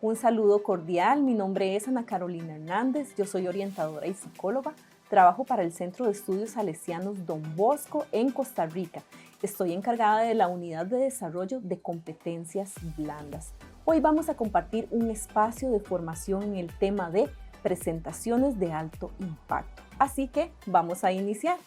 Un saludo cordial, mi nombre es Ana Carolina Hernández, yo soy orientadora y psicóloga, trabajo para el Centro de Estudios Salesianos Don Bosco en Costa Rica. Estoy encargada de la Unidad de Desarrollo de Competencias Blandas. Hoy vamos a compartir un espacio de formación en el tema de presentaciones de alto impacto. Así que vamos a iniciar.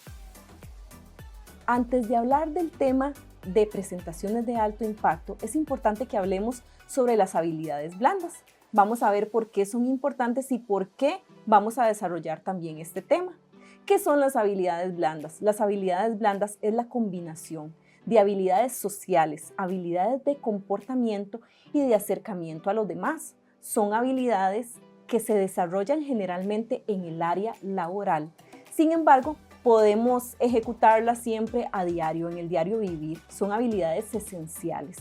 Antes de hablar del tema de presentaciones de alto impacto, es importante que hablemos sobre las habilidades blandas. Vamos a ver por qué son importantes y por qué vamos a desarrollar también este tema. ¿Qué son las habilidades blandas? Las habilidades blandas es la combinación de habilidades sociales, habilidades de comportamiento y de acercamiento a los demás. Son habilidades que se desarrollan generalmente en el área laboral. Sin embargo, podemos ejecutarlas siempre a diario, en el diario vivir. Son habilidades esenciales.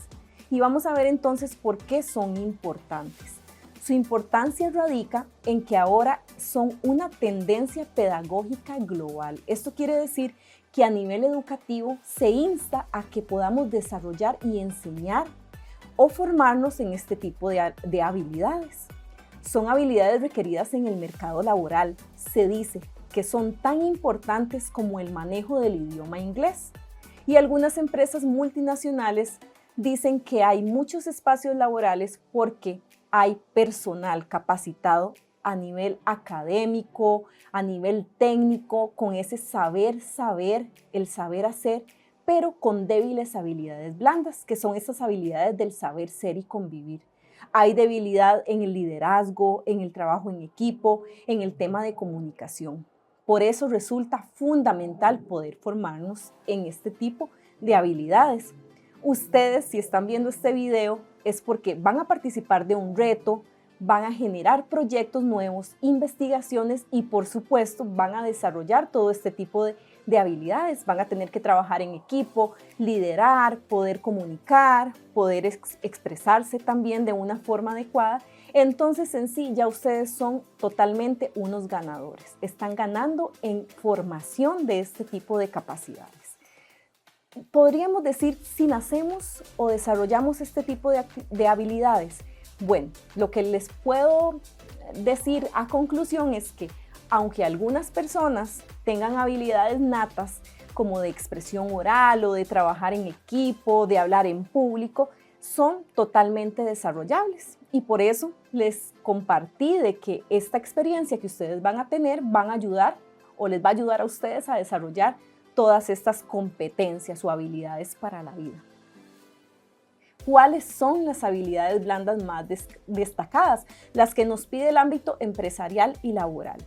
Y vamos a ver entonces por qué son importantes. Su importancia radica en que ahora son una tendencia pedagógica global. Esto quiere decir que a nivel educativo se insta a que podamos desarrollar y enseñar o formarnos en este tipo de habilidades. Son habilidades requeridas en el mercado laboral. Se dice que son tan importantes como el manejo del idioma inglés. Y algunas empresas multinacionales dicen que hay muchos espacios laborales porque hay personal capacitado a nivel académico, a nivel técnico, con ese saber, el saber hacer, pero con débiles habilidades blandas, que son esas habilidades del saber ser y convivir. Hay debilidad en el liderazgo, en el trabajo en equipo, en el tema de comunicación. Por eso resulta fundamental poder formarnos en este tipo de habilidades. Ustedes, si están viendo este video, es porque van a participar de un reto, van a generar proyectos nuevos, investigaciones y, por supuesto, van a desarrollar todo este tipo de habilidades. Van a tener que trabajar en equipo, liderar, poder comunicar, poder expresarse también de una forma adecuada. Entonces, en sí, ya ustedes son totalmente unos ganadores. Están ganando en formación de este tipo de capacidades. Podríamos decir si nacemos o desarrollamos este tipo de habilidades. Bueno, lo que les puedo decir a conclusión es que aunque algunas personas tengan habilidades natas como de expresión oral o de trabajar en equipo, de hablar en público, son totalmente desarrollables. Y por eso les compartí de que esta experiencia que ustedes van a tener van a ayudar o les va a ayudar a ustedes a desarrollar todas estas competencias o habilidades para la vida. ¿Cuáles son las habilidades blandas más destacadas? Las que nos pide el ámbito empresarial y laboral.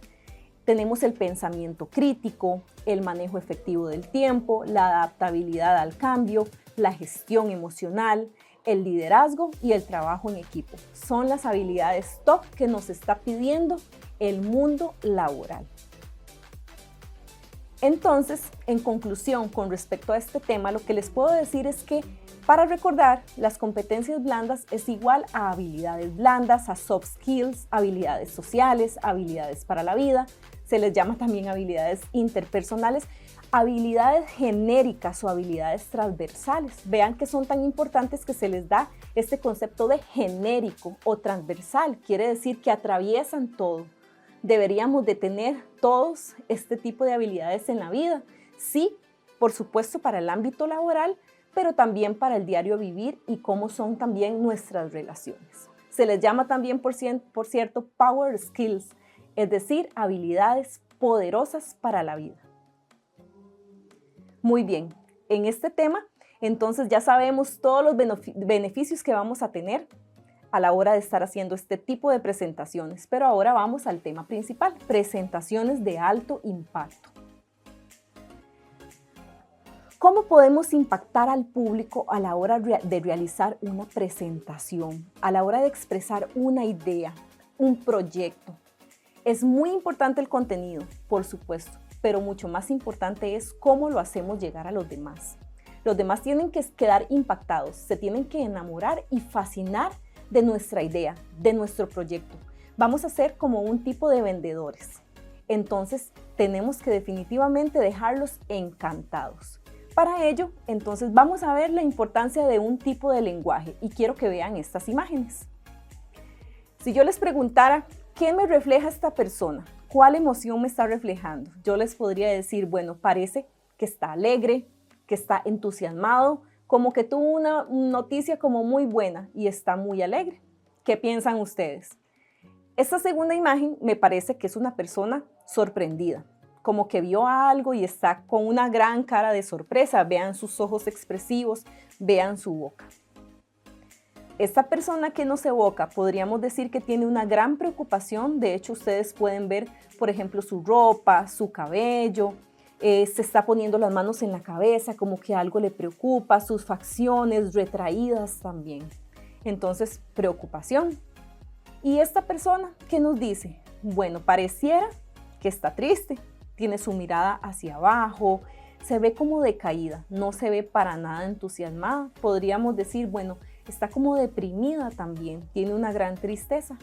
Tenemos el pensamiento crítico, el manejo efectivo del tiempo, la adaptabilidad al cambio, la gestión emocional, el liderazgo y el trabajo en equipo. Son las habilidades top que nos está pidiendo el mundo laboral. Entonces, en conclusión, con respecto a este tema, lo que les puedo decir es que para recordar, las competencias blandas es igual a habilidades blandas, a soft skills, habilidades sociales, habilidades para la vida. Se les llama también habilidades interpersonales, habilidades genéricas o habilidades transversales. Vean que son tan importantes que se les da este concepto de genérico o transversal. Quiere decir que atraviesan todo. Deberíamos de tener todos este tipo de habilidades en la vida. Sí, por supuesto para el ámbito laboral, pero también para el diario vivir y cómo son también nuestras relaciones. Se les llama también, por cierto, power skills, es decir, habilidades poderosas para la vida. Muy bien, en este tema, entonces ya sabemos todos los beneficios que vamos a tener a la hora de estar haciendo este tipo de presentaciones, pero ahora vamos al tema principal, presentaciones de alto impacto. ¿Cómo podemos impactar al público a la hora de realizar una presentación, a la hora de expresar una idea, un proyecto? Es muy importante el contenido, por supuesto, pero mucho más importante es cómo lo hacemos llegar a los demás. Los demás tienen que quedar impactados, se tienen que enamorar y fascinar de nuestra idea, de nuestro proyecto. Vamos a ser como un tipo de vendedores. Entonces, tenemos que definitivamente dejarlos encantados. Para ello, entonces, vamos a ver la importancia de un tipo de lenguaje y quiero que vean estas imágenes. Si yo les preguntara, ¿qué me refleja esta persona? ¿Cuál emoción me está reflejando? Yo les podría decir, bueno, parece que está alegre, que está entusiasmado, como que tuvo una noticia como muy buena y está muy alegre. ¿Qué piensan ustedes? Esta segunda imagen me parece que es una persona sorprendida, como que vio algo y está con una gran cara de sorpresa. Vean sus ojos expresivos, vean su boca. Esta persona que nos evoca, podríamos decir que tiene una gran preocupación. De hecho, ustedes pueden ver, por ejemplo, su ropa, su cabello, se está poniendo las manos en la cabeza, como que algo le preocupa, sus facciones retraídas también. Entonces, preocupación. Y esta persona, ¿qué nos dice? Bueno, pareciera que está triste, tiene su mirada hacia abajo, se ve como decaída, no se ve para nada entusiasmada. Podríamos decir, bueno, está como deprimida también, tiene una gran tristeza.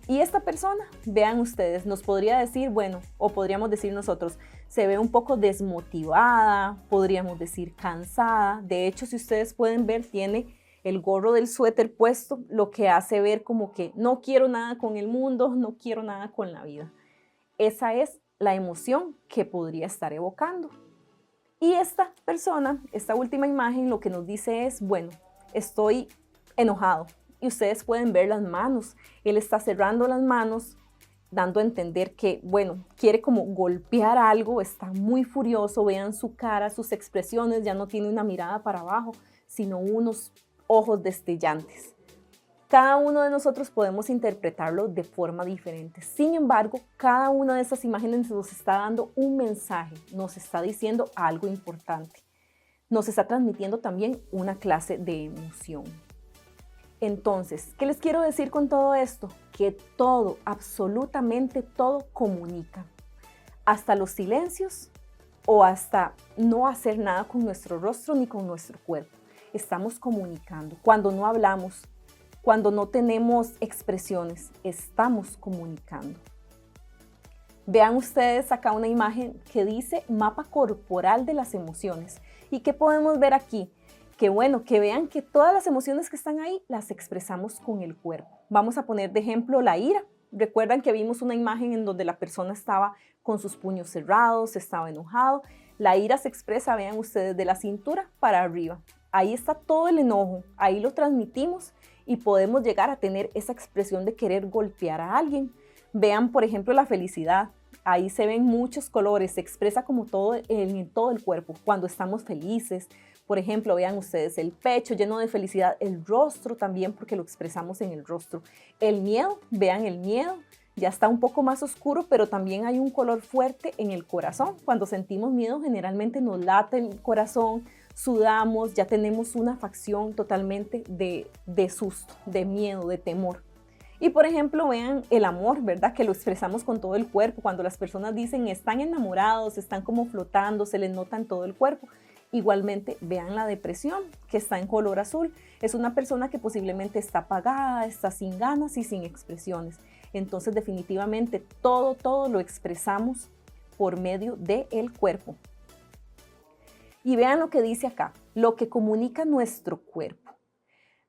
Y esta persona, vean ustedes, nos podría decir, bueno, o podríamos decir nosotros, se ve un poco desmotivada, podríamos decir cansada. De hecho, si ustedes pueden ver, tiene el gorro del suéter puesto, lo que hace ver como que no quiero nada con el mundo, no quiero nada con la vida. Esa es la emoción que podría estar evocando. Y esta persona, esta última imagen, lo que nos dice es, bueno, estoy enojado. Y ustedes pueden ver las manos. Él está cerrando las manos, dando a entender que, bueno, quiere como golpear algo, está muy furioso. Vean su cara, sus expresiones, ya no tiene una mirada para abajo, sino unos ojos destellantes. Cada uno de nosotros podemos interpretarlo de forma diferente. Sin embargo, cada una de esas imágenes nos está dando un mensaje, nos está diciendo algo importante. Nos está transmitiendo también una clase de emoción. Entonces, ¿qué les quiero decir con todo esto? Que todo, absolutamente todo comunica. Hasta los silencios o hasta no hacer nada con nuestro rostro ni con nuestro cuerpo. Estamos comunicando. Cuando no hablamos, cuando no tenemos expresiones, estamos comunicando. Vean ustedes acá una imagen que dice mapa corporal de las emociones. ¿Y qué podemos ver aquí? Que bueno, que vean que todas las emociones que están ahí las expresamos con el cuerpo. Vamos a poner de ejemplo la ira. Recuerdan que vimos una imagen en donde la persona estaba con sus puños cerrados, estaba enojado. La ira se expresa, vean ustedes, de la cintura para arriba. Ahí está todo el enojo, ahí lo transmitimos y podemos llegar a tener esa expresión de querer golpear a alguien. Vean, por ejemplo, la felicidad. Ahí se ven muchos colores, se expresa como en todo el cuerpo. Cuando estamos felices, por ejemplo, vean ustedes el pecho lleno de felicidad, el rostro también, porque lo expresamos en el rostro. El miedo, vean el miedo, ya está un poco más oscuro, pero también hay un color fuerte en el corazón. Cuando sentimos miedo, generalmente nos late el corazón, sudamos, ya tenemos una facción totalmente de susto, de miedo, de temor. Y por ejemplo, vean el amor, ¿verdad? Que lo expresamos con todo el cuerpo. Cuando las personas dicen están enamorados, están como flotando, se les nota en todo el cuerpo. Igualmente, vean la depresión, que está en color azul. Es una persona que posiblemente está apagada, está sin ganas y sin expresiones. Entonces, definitivamente, todo lo expresamos por medio del cuerpo. Y vean lo que dice acá, lo que comunica nuestro cuerpo.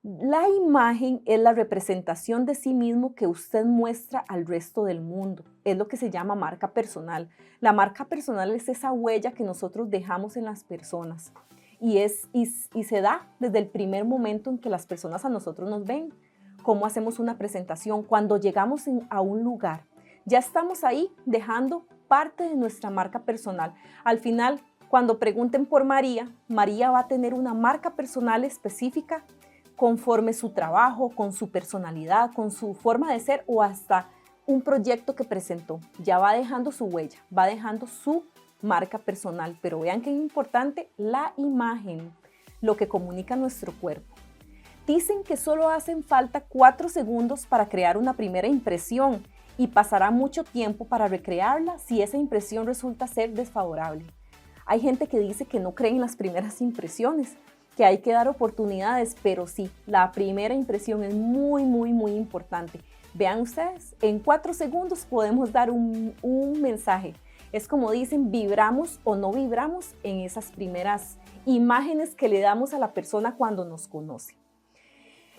La imagen es la representación de sí mismo que usted muestra al resto del mundo. Es lo que se llama marca personal. La marca personal es esa huella que nosotros dejamos en las personas y se da desde el primer momento en que las personas a nosotros nos ven. ¿Cómo hacemos una presentación? Cuando llegamos a un lugar, ya estamos ahí dejando parte de nuestra marca personal. Al final, cuando pregunten por María, María va a tener una marca personal específica conforme su trabajo, con su personalidad, con su forma de ser o hasta un proyecto que presentó. Ya va dejando su huella, va dejando su marca personal. Pero vean qué importante la imagen, lo que comunica nuestro cuerpo. Dicen que solo hacen falta 4 segundos para crear una primera impresión y pasará mucho tiempo para recrearla si esa impresión resulta ser desfavorable. Hay gente que dice que no cree en las primeras impresiones, que hay que dar oportunidades, pero sí, la primera impresión es muy importante. Vean ustedes, en 4 segundos podemos dar un mensaje. Es como dicen, vibramos o no vibramos en esas primeras imágenes que le damos a la persona cuando nos conoce.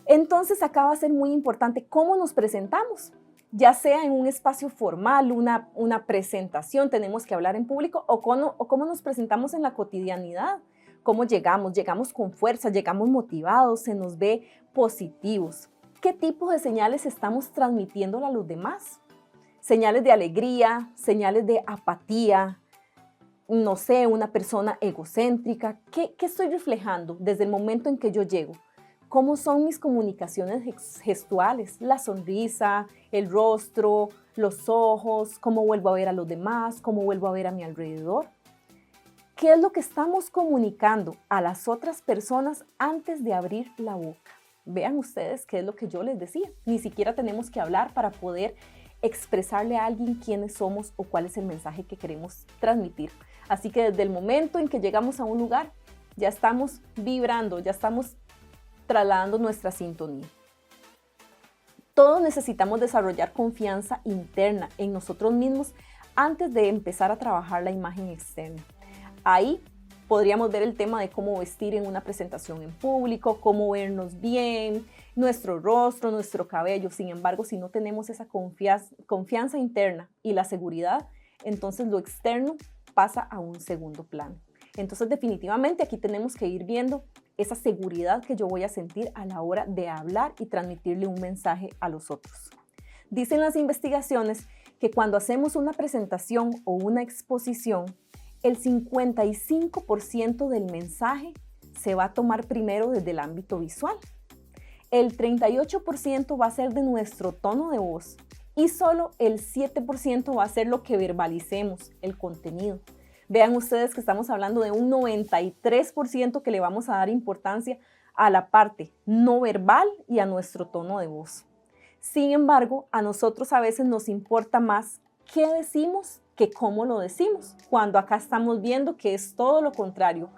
Entonces acá va a ser muy importante cómo nos presentamos, ya sea en un espacio formal, una presentación, tenemos que hablar en público, o cómo nos presentamos en la cotidianidad, cómo llegamos con fuerza, llegamos motivados, se nos ve positivos. ¿Qué tipo de señales estamos transmitiendo a los demás? Señales de alegría, señales de apatía, no sé, una persona egocéntrica. ¿Qué estoy reflejando desde el momento en que yo llego? ¿Cómo son mis comunicaciones gestuales? La sonrisa, el rostro, los ojos, cómo vuelvo a ver a los demás, cómo vuelvo a ver a mi alrededor. ¿Qué es lo que estamos comunicando a las otras personas antes de abrir la boca? Vean ustedes qué es lo que yo les decía. Ni siquiera tenemos que hablar para poder expresarle a alguien quiénes somos o cuál es el mensaje que queremos transmitir. Así que desde el momento en que llegamos a un lugar, ya estamos vibrando, ya estamos trasladando nuestra sintonía. Todos necesitamos desarrollar confianza interna en nosotros mismos antes de empezar a trabajar la imagen externa. Ahí podríamos ver el tema de cómo vestir en una presentación en público, cómo vernos bien, nuestro rostro, nuestro cabello. Sin embargo, si no tenemos esa confianza interna y la seguridad, entonces lo externo pasa a un segundo plano. Entonces, definitivamente aquí tenemos que ir viendo esa seguridad que yo voy a sentir a la hora de hablar y transmitirle un mensaje a los otros. Dicen las investigaciones que cuando hacemos una presentación o una exposición, el 55% del mensaje se va a tomar primero desde el ámbito visual. El 38% va a ser de nuestro tono de voz y solo el 7% va a ser lo que verbalicemos, el contenido. Vean ustedes que estamos hablando de un 93% que le vamos a dar importancia a la parte no verbal y a nuestro tono de voz. Sin embargo, a nosotros a veces nos importa más qué decimos que cómo lo decimos, cuando acá estamos viendo que es todo lo contrario.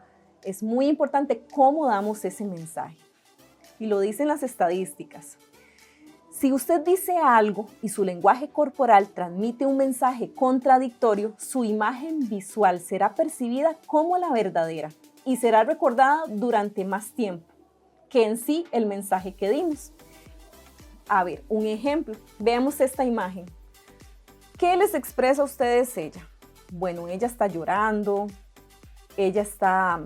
Es muy importante cómo damos ese mensaje. Y lo dicen las estadísticas. Si usted dice algo y su lenguaje corporal transmite un mensaje contradictorio, su imagen visual será percibida como la verdadera y será recordada durante más tiempo que en sí el mensaje que dimos. A ver, un ejemplo. Veamos esta imagen. ¿Qué les expresa a ustedes ella? Bueno, ella está llorando, ella está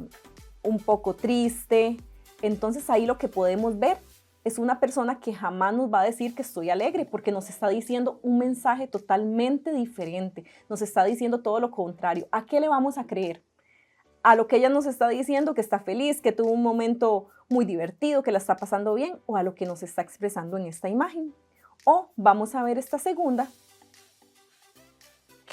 un poco triste. Entonces ahí lo que podemos ver es una persona que jamás nos va a decir que estoy alegre porque nos está diciendo un mensaje totalmente diferente. Nos está diciendo todo lo contrario. ¿A qué le vamos a creer? ¿A lo que ella nos está diciendo que está feliz, que tuvo un momento muy divertido, que la está pasando bien? ¿O a lo que nos está expresando en esta imagen? O vamos a ver esta segunda,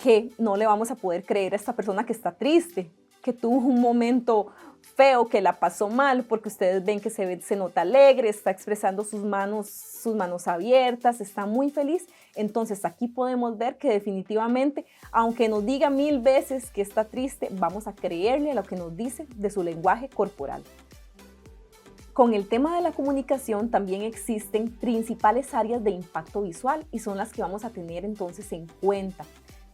que no le vamos a poder creer a esta persona que está triste, que tuvo un momento feo, que la pasó mal, porque ustedes ven que se nota alegre, está expresando sus manos abiertas, está muy feliz. Entonces aquí podemos ver que definitivamente, aunque nos diga 1000 veces que está triste, vamos a creerle a lo que nos dice de su lenguaje corporal. Con el tema de la comunicación también existen principales áreas de impacto visual y son las que vamos a tener entonces en cuenta.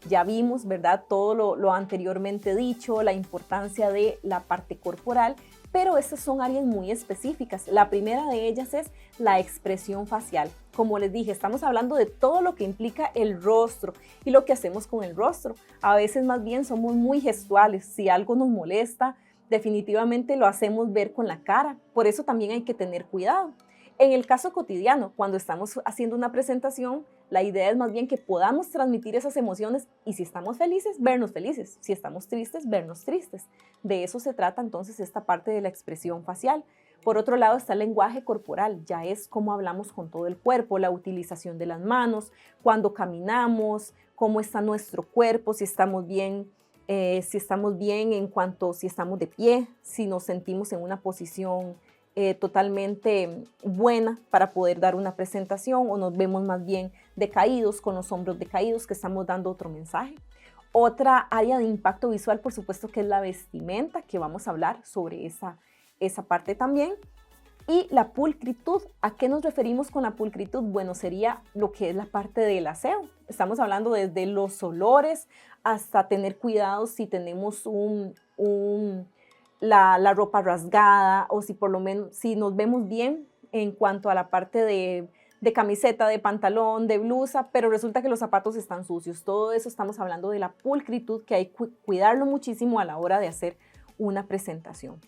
Ya vimos, ¿verdad?, todo lo anteriormente dicho, la importancia de la parte corporal, pero estas son áreas muy específicas. La primera de ellas es la expresión facial. Como les dije, estamos hablando de todo lo que implica el rostro y lo que hacemos con el rostro. A veces más bien somos muy gestuales. Si algo nos molesta, definitivamente lo hacemos ver con la cara. Por eso también hay que tener cuidado. En el caso cotidiano, cuando estamos haciendo una presentación, la idea es más bien que podamos transmitir esas emociones y si estamos felices, vernos felices. Si estamos tristes, vernos tristes. De eso se trata entonces esta parte de la expresión facial. Por otro lado está el lenguaje corporal, ya es cómo hablamos con todo el cuerpo, la utilización de las manos, cuando caminamos, cómo está nuestro cuerpo, si estamos bien en cuanto si estamos de pie, si nos sentimos en una posición totalmente buena para poder dar una presentación o nos vemos más bien decaídos, con los hombros decaídos, que estamos dando otro mensaje. Otra área de impacto visual, por supuesto, que es la vestimenta, que vamos a hablar sobre esa parte también. Y la pulcritud. ¿A qué nos referimos con la pulcritud? Bueno, sería lo que es la parte del aseo. Estamos hablando desde los olores hasta tener cuidado si tenemos la ropa rasgada o si por lo menos si nos vemos bien en cuanto a la parte de camiseta, de pantalón, de blusa, pero resulta que los zapatos están sucios. Todo eso estamos hablando de la pulcritud, que hay que cuidarlo muchísimo a la hora de hacer una presentación.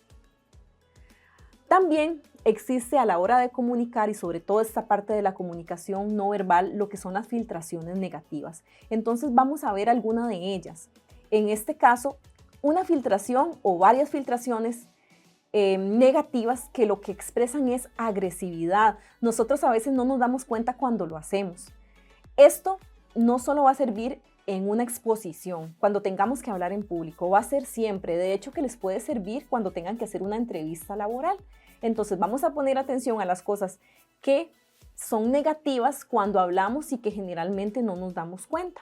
También existe a la hora de comunicar y sobre todo esta parte de la comunicación no verbal, lo que son las filtraciones negativas. Entonces vamos a ver alguna de ellas. En este caso, una filtración o varias filtraciones negativas que lo que expresan es agresividad. Nosotros a veces no nos damos cuenta cuando lo hacemos. Esto no solo va a servir en una exposición, cuando tengamos que hablar en público, va a ser siempre, de hecho que les puede servir cuando tengan que hacer una entrevista laboral. Entonces vamos a poner atención a las cosas que son negativas cuando hablamos y que generalmente no nos damos cuenta.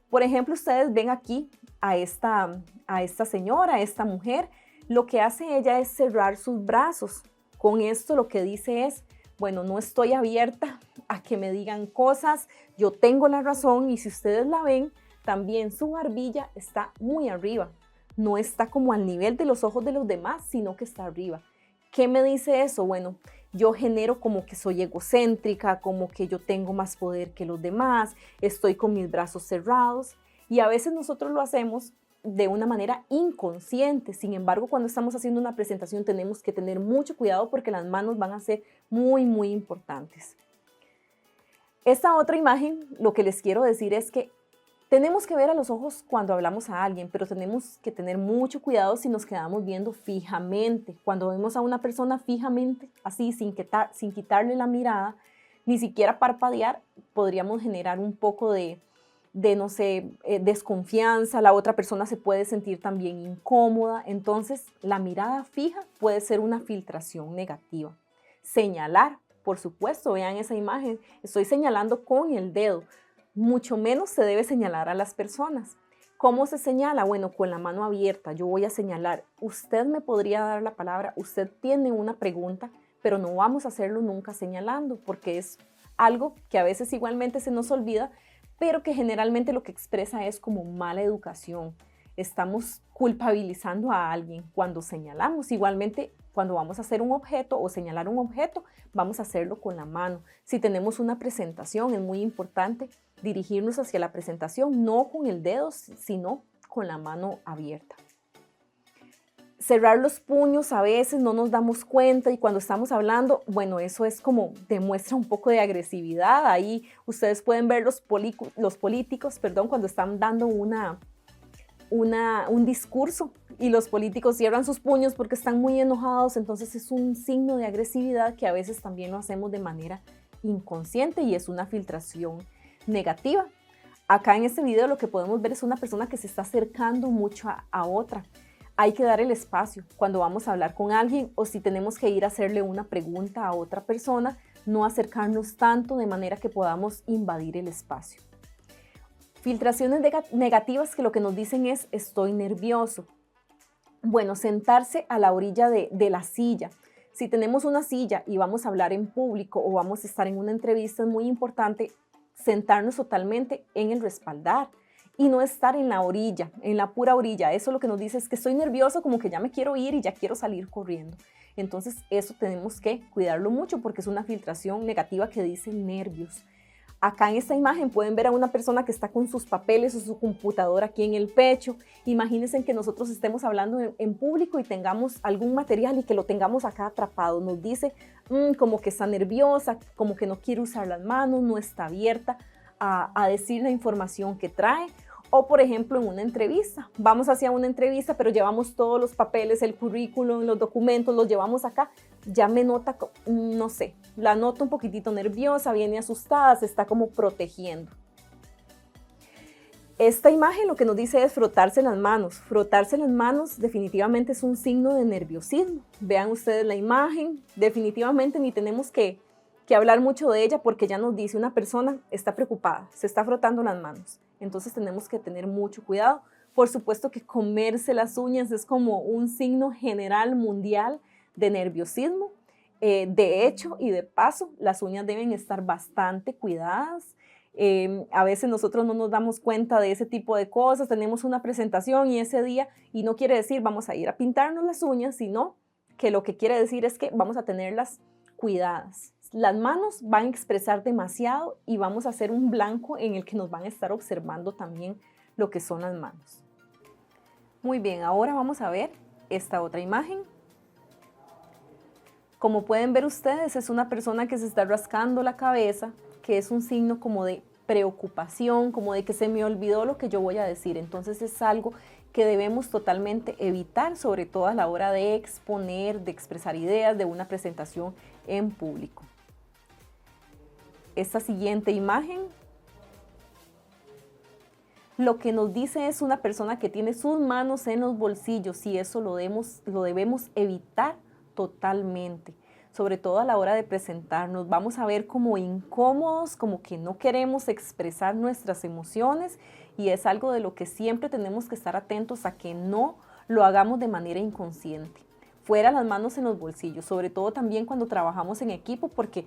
Por ejemplo, ustedes ven aquí a esta señora, a esta mujer, lo que hace ella es cerrar sus brazos. Con esto lo que dice es, bueno, no estoy abierta a que me digan cosas, yo tengo la razón y si ustedes la ven, también su barbilla está muy arriba. No está como al nivel de los ojos de los demás, sino que está arriba. ¿Qué me dice eso? Bueno, yo genero como que soy egocéntrica, como que yo tengo más poder que los demás, estoy con mis brazos cerrados y a veces nosotros lo hacemos de una manera inconsciente. Sin embargo, cuando estamos haciendo una presentación tenemos que tener mucho cuidado porque las manos van a ser muy, muy importantes. Esta otra imagen, lo que les quiero decir es que tenemos que ver a los ojos cuando hablamos a alguien, pero tenemos que tener mucho cuidado si nos quedamos viendo fijamente. Cuando vemos a una persona fijamente, así, sin quitarle la mirada, ni siquiera parpadear, podríamos generar un poco de no sé, desconfianza. La otra persona se puede sentir también incómoda. Entonces, la mirada fija puede ser una filtración negativa. Señalar, por supuesto, vean esa imagen, estoy señalando con el dedo. Mucho menos se debe señalar a las personas. ¿Cómo se señala? Bueno, con la mano abierta. Yo voy a señalar, usted me podría dar la palabra, usted tiene una pregunta, pero no vamos a hacerlo nunca señalando, porque es algo que a veces igualmente se nos olvida, pero que generalmente lo que expresa es como mala educación. Estamos culpabilizando a alguien cuando señalamos. Igualmente, cuando vamos a hacer un objeto o señalar un objeto, vamos a hacerlo con la mano. Si tenemos una presentación, es muy importante dirigirnos hacia la presentación, no con el dedo, sino con la mano abierta. Cerrar los puños a veces no nos damos cuenta y cuando estamos hablando, bueno, eso es como demuestra un poco de agresividad. Ahí ustedes pueden ver los políticos, cuando están dando un discurso y los políticos cierran sus puños porque están muy enojados, entonces es un signo de agresividad que a veces también lo hacemos de manera inconsciente y es una filtración negativa. Acá en este video lo que podemos ver es una persona que se está acercando mucho a otra. Hay que dar el espacio cuando vamos a hablar con alguien o si tenemos que ir a hacerle una pregunta a otra persona, no acercarnos tanto de manera que podamos invadir el espacio. Filtraciones negativas que lo que nos dicen es estoy nervioso. Bueno, sentarse a la orilla de la silla. Si tenemos una silla y vamos a hablar en público o vamos a estar en una entrevista, es muy importante sentarnos totalmente en el respaldar y no estar en la orilla, en la pura orilla. Eso lo que nos dice es que estoy nervioso, como que ya me quiero ir y ya quiero salir corriendo. Entonces eso tenemos que cuidarlo mucho porque es una filtración negativa que dice nervios. Acá en esta imagen pueden ver a una persona que está con sus papeles o su computadora aquí en el pecho. Imagínense que nosotros estemos hablando en público y tengamos algún material y que lo tengamos acá atrapado. Nos dice como que está nerviosa, como que no quiere usar las manos, no está abierta a decir la información que trae. O por ejemplo en una entrevista, vamos hacia una entrevista pero llevamos todos los papeles, el currículum, los documentos, los llevamos acá, ya me nota, no sé, la noto un poquitito nerviosa, viene asustada, se está como protegiendo. Esta imagen lo que nos dice es frotarse las manos. Frotarse las manos definitivamente es un signo de nerviosismo. Vean ustedes la imagen, definitivamente ni tenemos que hablar mucho de ella porque ya nos dice una persona está preocupada, se está frotando las manos. Entonces tenemos que tener mucho cuidado. Por supuesto que comerse las uñas es como un signo general mundial de nerviosismo. De hecho y de paso, las uñas deben estar bastante cuidadas. A veces nosotros no nos damos cuenta de ese tipo de cosas. Tenemos una presentación y ese día, y no quiere decir vamos a ir a pintarnos las uñas, sino que lo que quiere decir es que vamos a tenerlas cuidadas. Las manos van a expresar demasiado y vamos a hacer un blanco en el que nos van a estar observando también lo que son las manos. Muy bien, ahora vamos a ver esta otra imagen. Como pueden ver ustedes, es una persona que se está rascando la cabeza, que es un signo como de preocupación, como de que se me olvidó lo que yo voy a decir. Entonces es algo que debemos totalmente evitar, sobre todo a la hora de exponer, de expresar ideas, de una presentación en público. Esta siguiente imagen lo que nos dice es una persona que tiene sus manos en los bolsillos y eso lo debemos evitar totalmente, sobre todo a la hora de presentarnos. Vamos a ver como incómodos, como que no queremos expresar nuestras emociones y es algo de lo que siempre tenemos que estar atentos a que no lo hagamos de manera inconsciente. Fuera las manos en los bolsillos, sobre todo también cuando trabajamos en equipo, porque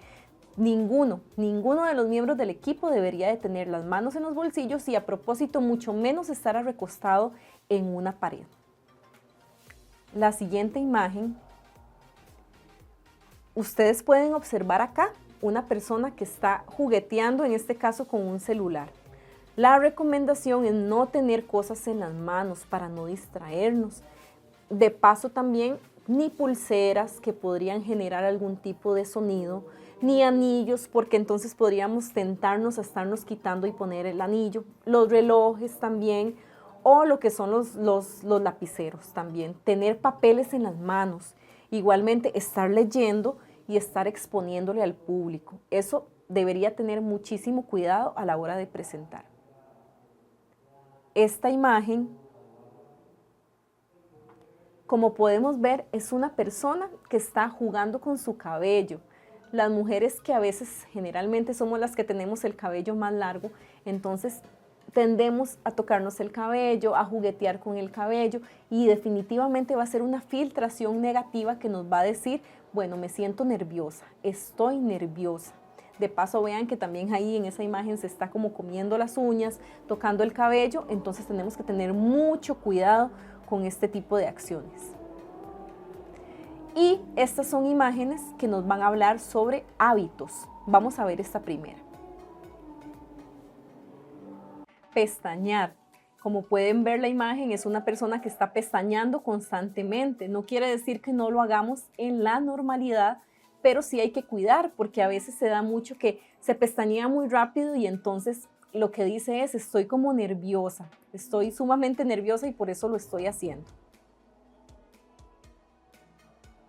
ninguno de los miembros del equipo debería de tener las manos en los bolsillos y a propósito mucho menos estar recostado en una pared. La siguiente imagen, ustedes pueden observar acá una persona que está jugueteando, en este caso con un celular. La recomendación es no tener cosas en las manos para no distraernos. De paso también ni pulseras que podrían generar algún tipo de sonido, ni anillos, porque entonces podríamos tentarnos a estarnos quitando y poner el anillo, los relojes también, o lo que son los lapiceros también, tener papeles en las manos, igualmente estar leyendo y estar exponiéndole al público. Eso debería tener muchísimo cuidado a la hora de presentar. Esta imagen, como podemos ver, es una persona que está jugando con su cabello. Las mujeres que a veces generalmente somos las que tenemos el cabello más largo, entonces tendemos a tocarnos el cabello, a juguetear con el cabello y definitivamente va a ser una filtración negativa que nos va a decir, bueno, me siento nerviosa, estoy nerviosa. De paso vean que también ahí en esa imagen se está como comiendo las uñas, tocando el cabello, entonces tenemos que tener mucho cuidado con este tipo de acciones. Y estas son imágenes que nos van a hablar sobre hábitos. Vamos a ver esta primera. Pestañear. Como pueden ver la imagen, es una persona que está pestañeando constantemente. No quiere decir que no lo hagamos en la normalidad, pero sí hay que cuidar porque a veces se da mucho que se pestañea muy rápido y entonces lo que dice es estoy como nerviosa, estoy sumamente nerviosa y por eso lo estoy haciendo.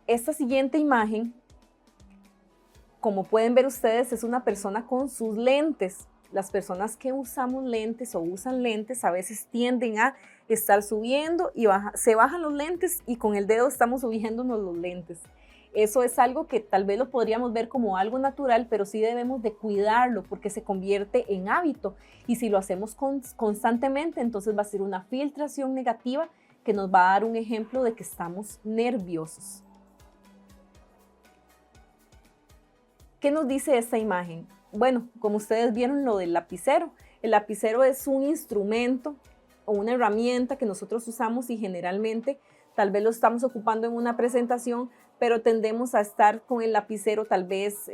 Esta siguiente imagen, como pueden ver ustedes, es una persona con sus lentes. Las personas que usamos lentes o usan lentes a veces tienden a estar subiendo y se bajan los lentes y con el dedo estamos subiéndonos los lentes. Eso es algo que tal vez lo podríamos ver como algo natural, pero sí debemos de cuidarlo porque se convierte en hábito. Y si lo hacemos constantemente, entonces va a ser una filtración negativa que nos va a dar un ejemplo de que estamos nerviosos. ¿Qué nos dice esta imagen? Bueno, como ustedes vieron lo del lapicero. El lapicero es un instrumento o una herramienta que nosotros usamos y generalmente tal vez lo estamos ocupando en una presentación, pero tendemos a estar con el lapicero tal vez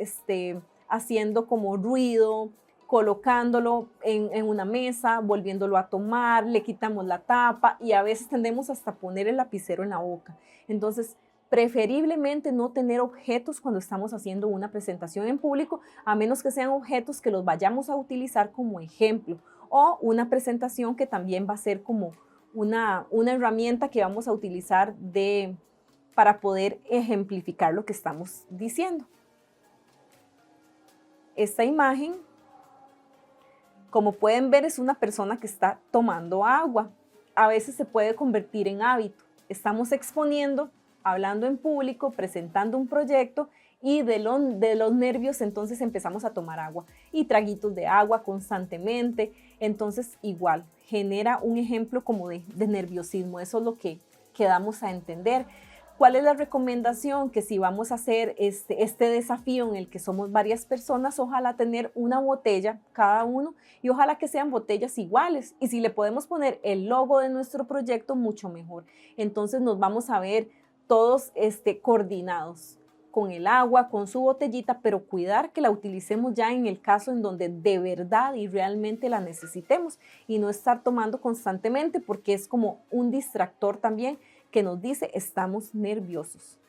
haciendo como ruido, colocándolo en una mesa, volviéndolo a tomar, le quitamos la tapa y a veces tendemos hasta poner el lapicero en la boca. Entonces, preferiblemente no tener objetos cuando estamos haciendo una presentación en público, a menos que sean objetos que los vayamos a utilizar como ejemplo o una presentación que también va a ser como una herramienta que vamos a utilizar para poder ejemplificar lo que estamos diciendo. Esta imagen, como pueden ver, es una persona que está tomando agua. A veces se puede convertir en hábito. Estamos exponiendo, hablando en público, presentando un proyecto y de los nervios entonces empezamos a tomar agua y traguitos de agua constantemente. Entonces igual genera un ejemplo como de nerviosismo. Eso es lo que damos a entender. ¿Cuál es la recomendación? Que si vamos a hacer este desafío en el que somos varias personas, ojalá tener una botella cada uno y ojalá que sean botellas iguales. Y si le podemos poner el logo de nuestro proyecto, mucho mejor. Entonces nos vamos a ver todos coordinados. con el agua, con su botellita, pero cuidar que la utilicemos ya en el caso en donde de verdad y realmente la necesitemos y no estar tomando constantemente porque es como un distractor también que nos dice estamos nerviosos.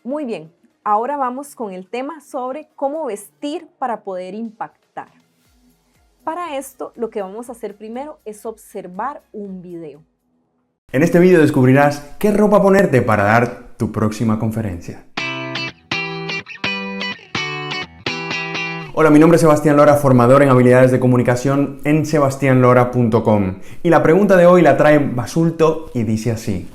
Muy bien, ahora vamos con el tema sobre cómo vestir para poder impactar. Para esto, lo que vamos a hacer primero es observar un video. En este vídeo descubrirás qué ropa ponerte para dar tu próxima conferencia. Hola, mi nombre es Sebastián Lora, formador en habilidades de comunicación en sebastianlora.com. Y la pregunta de hoy la trae Basulto y dice así: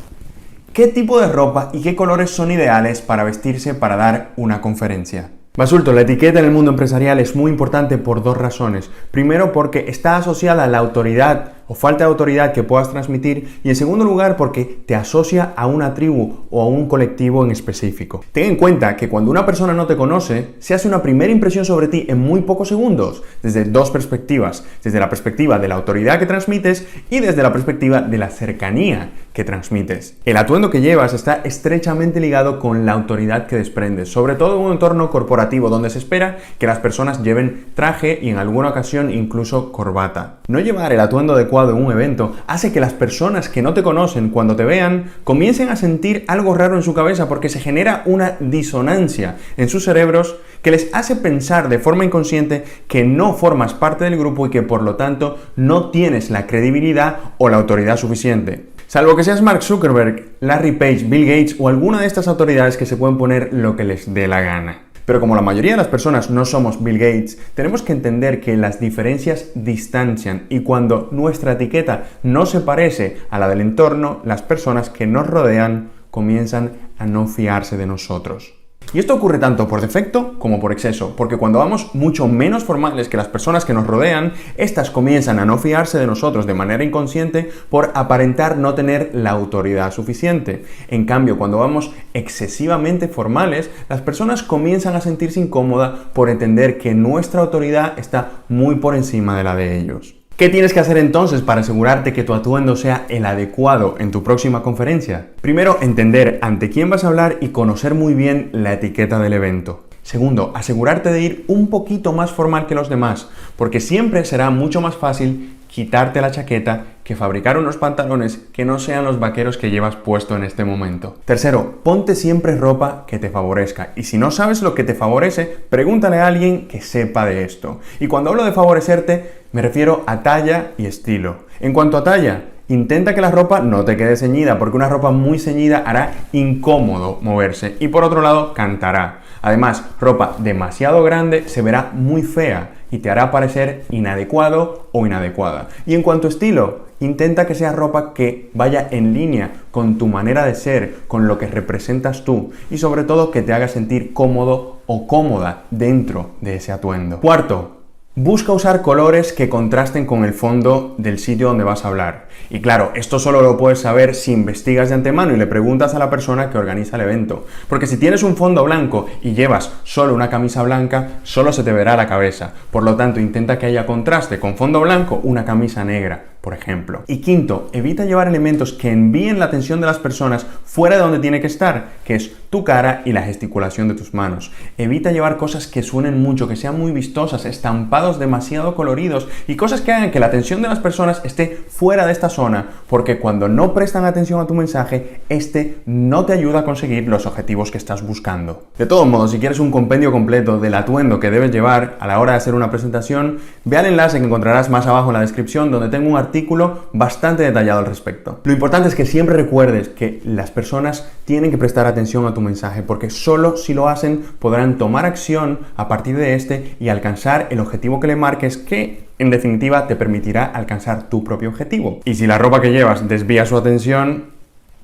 ¿qué tipo de ropa y qué colores son ideales para vestirse para dar una conferencia? Basulto, la etiqueta en el mundo empresarial es muy importante por dos razones. Primero, porque está asociada a la autoridad o falta de autoridad que puedas transmitir, y en segundo lugar porque te asocia a una tribu o a un colectivo en específico. Ten en cuenta que cuando una persona no te conoce, se hace una primera impresión sobre ti en muy pocos segundos, desde dos perspectivas, desde la perspectiva de la autoridad que transmites y desde la perspectiva de la cercanía que transmites. El atuendo que llevas está estrechamente ligado con la autoridad que desprendes, sobre todo en un entorno corporativo donde se espera que las personas lleven traje y en alguna ocasión incluso corbata. No llevar el atuendo adecuado en un evento hace que las personas que no te conocen, cuando te vean, comiencen a sentir algo raro en su cabeza porque se genera una disonancia en sus cerebros que les hace pensar de forma inconsciente que no formas parte del grupo y que por lo tanto no tienes la credibilidad o la autoridad suficiente. Salvo que seas Mark Zuckerberg, Larry Page, Bill Gates o alguna de estas autoridades que se pueden poner lo que les dé la gana. Pero como la mayoría de las personas no somos Bill Gates, tenemos que entender que las diferencias distancian y cuando nuestra etiqueta no se parece a la del entorno, las personas que nos rodean comienzan a no fiarse de nosotros. Y esto ocurre tanto por defecto como por exceso, porque cuando vamos mucho menos formales que las personas que nos rodean, estas comienzan a no fiarse de nosotros de manera inconsciente por aparentar no tener la autoridad suficiente. En cambio, cuando vamos excesivamente formales, las personas comienzan a sentirse incómodas por entender que nuestra autoridad está muy por encima de la de ellos. ¿Qué tienes que hacer entonces para asegurarte que tu atuendo sea el adecuado en tu próxima conferencia? Primero, entender ante quién vas a hablar y conocer muy bien la etiqueta del evento. Segundo, asegurarte de ir un poquito más formal que los demás, porque siempre será mucho más fácil quitarte la chaqueta que fabricar unos pantalones que no sean los vaqueros que llevas puesto en este momento. Tercero, ponte siempre ropa que te favorezca, y si no sabes lo que te favorece, pregúntale a alguien que sepa de esto. Y cuando hablo de favorecerte, me refiero a talla y estilo. En cuanto a talla, intenta que la ropa no te quede ceñida, porque una ropa muy ceñida hará incómodo moverse y por otro lado cantará. Además, ropa demasiado grande se verá muy fea y te hará parecer inadecuado o inadecuada. Y en cuanto a estilo, intenta que sea ropa que vaya en línea con tu manera de ser, con lo que representas tú y sobre todo que te haga sentir cómodo o cómoda dentro de ese atuendo. Cuarto, busca usar colores que contrasten con el fondo del sitio donde vas a hablar. Y claro, esto solo lo puedes saber si investigas de antemano y le preguntas a la persona que organiza el evento. Porque si tienes un fondo blanco y llevas solo una camisa blanca, solo se te verá la cabeza. Por lo tanto, intenta que haya contraste con fondo blanco, una camisa negra, por ejemplo. Y quinto, evita llevar elementos que envíen la atención de las personas fuera de donde tiene que estar, que es tu cara y la gesticulación de tus manos. Evita llevar cosas que suenen mucho, que sean muy vistosas, estampados demasiado coloridos y cosas que hagan que la atención de las personas esté fuera de esta zona, porque cuando no prestan atención a tu mensaje, este no te ayuda a conseguir los objetivos que estás buscando. De todos modos, si quieres un compendio completo del atuendo que debes llevar a la hora de hacer una presentación, ve al enlace que encontrarás más abajo en la descripción, donde tengo un artículo bastante detallado al respecto. Lo importante es que siempre recuerdes que las personas tienen que prestar atención a tu mensaje, porque solo si lo hacen podrán tomar acción a partir de este y alcanzar el objetivo que le marques, que en definitiva te permitirá alcanzar tu propio objetivo. Y si la ropa que llevas desvía su atención,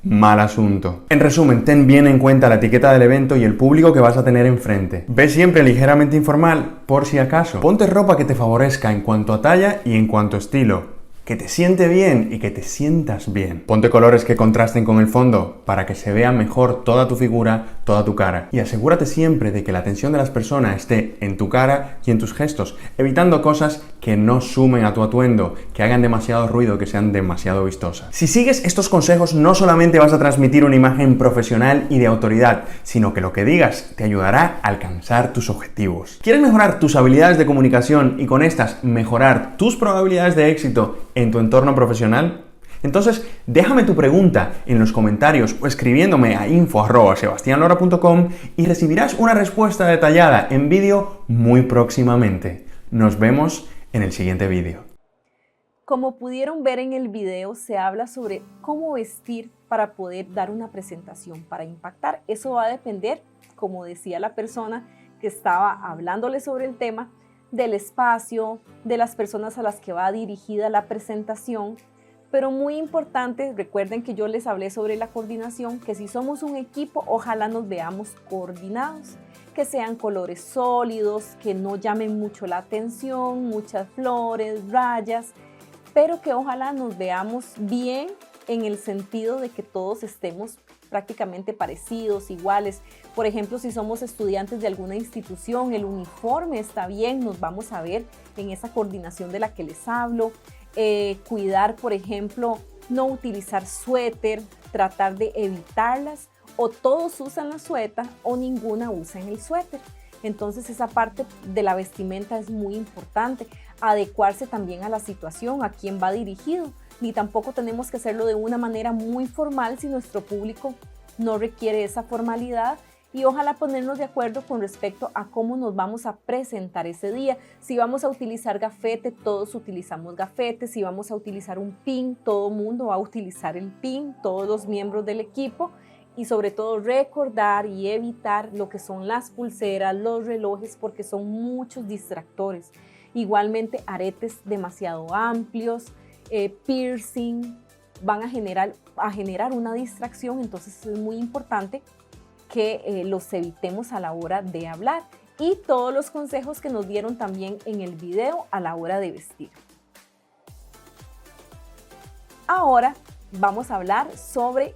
mal asunto. En resumen, ten bien en cuenta la etiqueta del evento y el público que vas a tener enfrente. Ve siempre ligeramente informal, por si acaso. Ponte ropa que te favorezca en cuanto a talla y en cuanto a estilo. que te siente bien y que te sientas bien. Ponte colores que contrasten con el fondo para que se vea mejor toda tu figura, toda tu cara. Y asegúrate siempre de que la atención de las personas esté en tu cara y en tus gestos, evitando cosas que no sumen a tu atuendo, que hagan demasiado ruido, que sean demasiado vistosas. Si sigues estos consejos, no solamente vas a transmitir una imagen profesional y de autoridad, sino que lo que digas te ayudará a alcanzar tus objetivos. ¿Quieres mejorar tus habilidades de comunicación y con estas mejorar tus probabilidades de éxito en tu entorno profesional? Entonces, déjame tu pregunta en los comentarios o escribiéndome a info@sebastianlora.com y recibirás una respuesta detallada en vídeo muy próximamente. Nos vemos en el siguiente vídeo. Como pudieron ver en el video, se habla sobre cómo vestir para poder dar una presentación, para impactar. Eso va a depender, como decía la persona que estaba hablándole sobre el tema, del espacio, de las personas a las que va dirigida la presentación. Pero muy importante, recuerden que yo les hablé sobre la coordinación, que si somos un equipo, ojalá nos veamos coordinados, que sean colores sólidos, que no llamen mucho la atención, muchas flores, rayas, pero que ojalá nos veamos bien en el sentido de que todos estemos prácticamente parecidos, iguales. Por ejemplo, si somos estudiantes de alguna institución, el uniforme está bien, nos vamos a ver en esa coordinación de la que les hablo. Cuidar, por ejemplo, no utilizar suéter, tratar de evitarlas, o todos usan la suéter o ninguna usa el suéter. Entonces esa parte de la vestimenta es muy importante, adecuarse también a la situación, a quién va dirigido, ni tampoco tenemos que hacerlo de una manera muy formal si nuestro público no requiere esa formalidad. Y ojalá ponernos de acuerdo con respecto a cómo nos vamos a presentar ese día. Si vamos a utilizar gafete, todos utilizamos gafete. Si vamos a utilizar un pin, todo el mundo va a utilizar el pin, todos los miembros del equipo. Y sobre todo recordar y evitar lo que son las pulseras, los relojes, porque son muchos distractores. Igualmente aretes demasiado amplios, piercing, van a generar una distracción. Entonces es muy importante que los evitemos a la hora de hablar, y todos los consejos que nos dieron también en el video a la hora de vestir. Ahora vamos a hablar sobre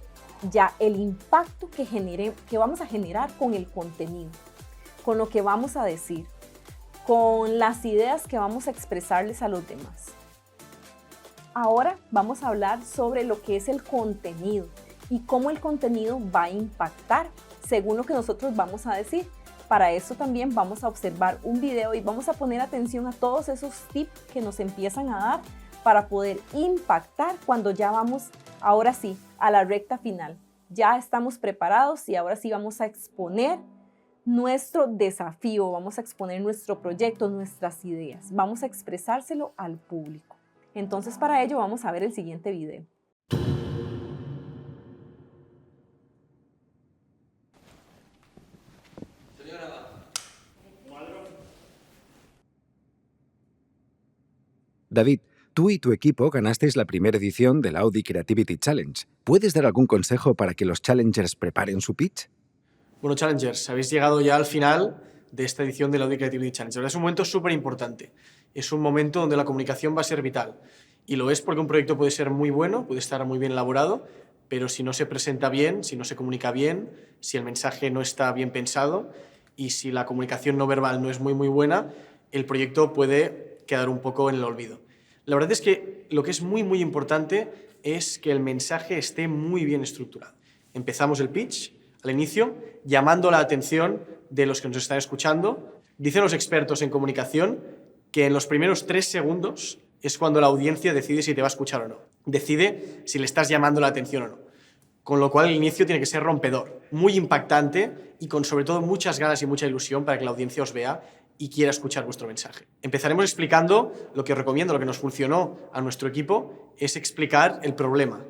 ya el impacto que vamos a generar con el contenido, con lo que vamos a decir, con las ideas que vamos a expresarles a los demás. Ahora vamos a hablar sobre lo que es el contenido y cómo el contenido va a impactar según lo que nosotros vamos a decir. Para eso también vamos a observar un video y vamos a poner atención a todos esos tips que nos empiezan a dar para poder impactar cuando ya vamos, ahora sí, a la recta final. Ya estamos preparados y ahora sí vamos a exponer nuestro desafío, vamos a exponer nuestro proyecto, nuestras ideas, vamos a expresárselo al público. Entonces, para ello vamos a ver el siguiente video. David, tú y tu equipo ganasteis la primera edición del Audi Creativity Challenge. ¿Puedes dar algún consejo para que los challengers preparen su pitch? Bueno, challengers, habéis llegado ya al final de esta edición del Audi Creativity Challenge. La verdad es un momento súper importante. Es un momento donde la comunicación va a ser vital. Y lo es porque un proyecto puede ser muy bueno, puede estar muy bien elaborado, pero si no se presenta bien, si no se comunica bien, si el mensaje no está bien pensado y si la comunicación no verbal no es muy buena, el proyecto puede quedar un poco en el olvido. La verdad es que lo que es muy importante es que el mensaje esté muy bien estructurado. Empezamos el pitch al inicio, llamando la atención de los que nos están escuchando. Dicen los expertos en comunicación que en los primeros 3 segundos es cuando la audiencia decide si te va a escuchar o no. Decide si le estás llamando la atención o no. Con lo cual el inicio tiene que ser rompedor, muy impactante y con sobre todo muchas ganas y mucha ilusión para que la audiencia os vea y quiera escuchar vuestro mensaje. Empezaremos explicando lo que os recomiendo, lo que nos funcionó a nuestro equipo, es explicar el problema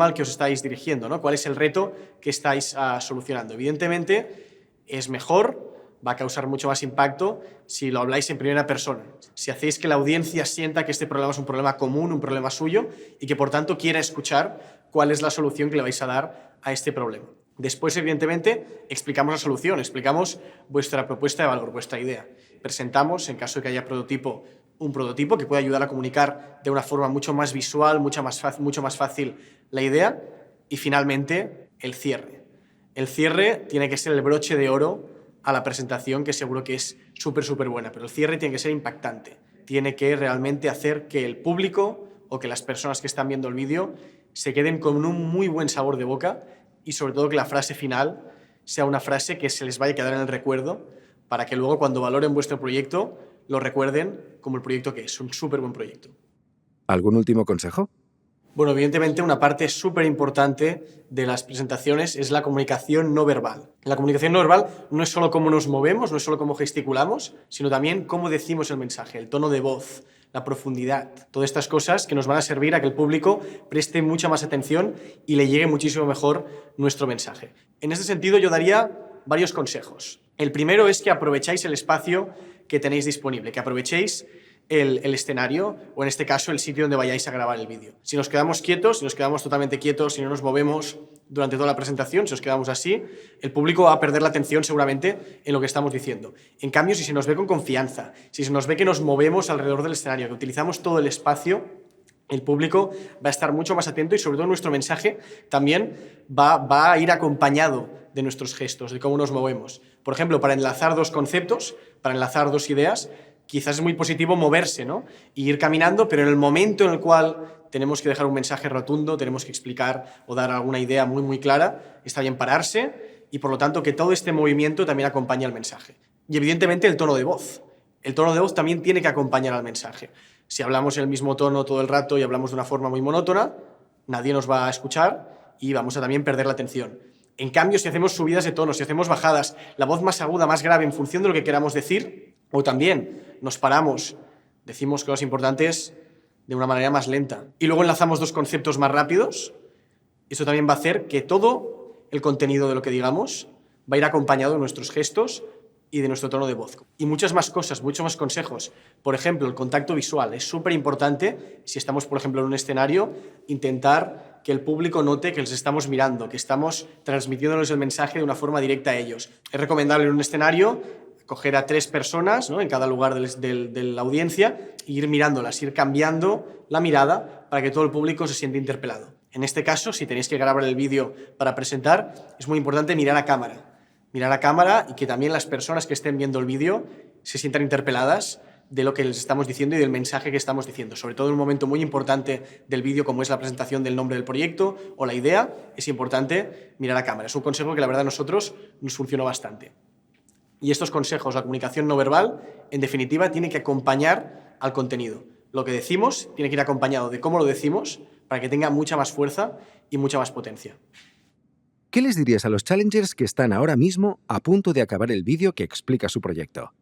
al que os estáis dirigiendo, ¿no? ¿Cuál es el reto que estáis solucionando? Evidentemente, es mejor, va a causar mucho más impacto si lo habláis en primera persona. Si hacéis que la audiencia sienta que este problema es un problema común, un problema suyo, y que por tanto quiera escuchar cuál es la solución que le vais a dar a este problema. Después, evidentemente, explicamos la solución, explicamos vuestra propuesta de valor, vuestra idea. Presentamos, en caso de que haya prototipo, un prototipo que puede ayudar a comunicar de una forma mucho más visual, mucho más fácil la idea. Y finalmente, el cierre. El cierre tiene que ser el broche de oro a la presentación, que seguro que es súper buena, pero el cierre tiene que ser impactante. Tiene que realmente hacer que el público o que las personas que están viendo el vídeo se queden con un muy buen sabor de boca y sobre todo que la frase final sea una frase que se les vaya a quedar en el recuerdo para que luego cuando valoren vuestro proyecto lo recuerden como el proyecto que es, un súper buen proyecto. ¿Algún último consejo? Bueno, evidentemente una parte súper importante de las presentaciones es la comunicación no verbal. La comunicación no verbal no es solo cómo nos movemos, no es solo cómo gesticulamos, sino también cómo decimos el mensaje, el tono de voz, la profundidad, todas estas cosas que nos van a servir a que el público preste mucha más atención y le llegue muchísimo mejor nuestro mensaje. En este sentido yo daría varios consejos. El primero es que aprovechéis el espacio que tenéis disponible, que aprovechéis el escenario o en este caso el sitio donde vayáis a grabar el vídeo. Si nos quedamos quietos, si nos quedamos totalmente quietos, si no nos movemos durante toda la presentación, si nos quedamos así, el público va a perder la atención seguramente en lo que estamos diciendo. En cambio, si se nos ve con confianza, si se nos ve que nos movemos alrededor del escenario, que utilizamos todo el espacio, el público va a estar mucho más atento y sobre todo nuestro mensaje también va a ir acompañado de nuestros gestos, de cómo nos movemos. Por ejemplo, para enlazar dos conceptos, para enlazar dos ideas, quizás es muy positivo moverse, ¿no? Y ir caminando, pero en el momento en el cual tenemos que dejar un mensaje rotundo, tenemos que explicar o dar alguna idea muy clara, está bien pararse y por lo tanto que todo este movimiento también acompañe al mensaje. Y evidentemente el tono de voz. El tono de voz también tiene que acompañar al mensaje. Si hablamos en el mismo tono todo el rato y hablamos de una forma muy monótona, nadie nos va a escuchar y vamos a también perder la atención. En cambio, si hacemos subidas de tono, si hacemos bajadas, la voz más aguda, más grave en función de lo que queramos decir, o también nos paramos, decimos cosas importantes de una manera más lenta y luego enlazamos dos conceptos más rápidos, eso también va a hacer que todo el contenido de lo que digamos va a ir acompañado de nuestros gestos y de nuestro tono de voz. Y muchas más cosas, muchos más consejos. Por ejemplo, el contacto visual. Es súper importante, si estamos, por ejemplo, en un escenario, intentar que el público note que les estamos mirando, que estamos transmitiéndoles el mensaje de una forma directa a ellos. Es recomendable en un escenario coger a 3 personas, ¿no?, en cada lugar de la audiencia e ir mirándolas, ir cambiando la mirada para que todo el público se siente interpelado. En este caso, si tenéis que grabar el vídeo para presentar, es muy importante mirar a cámara y que también las personas que estén viendo el vídeo se sientan interpeladas de lo que les estamos diciendo y del mensaje que estamos diciendo. Sobre todo en un momento muy importante del vídeo como es la presentación del nombre del proyecto o la idea, es importante mirar a cámara. Es un consejo que la verdad a nosotros nos funcionó bastante. Y estos consejos, la comunicación no verbal, en definitiva, tiene que acompañar al contenido. Lo que decimos tiene que ir acompañado de cómo lo decimos para que tenga mucha más fuerza y mucha más potencia. ¿Qué les dirías a los challengers que están ahora mismo a punto de acabar el vídeo que explica su proyecto?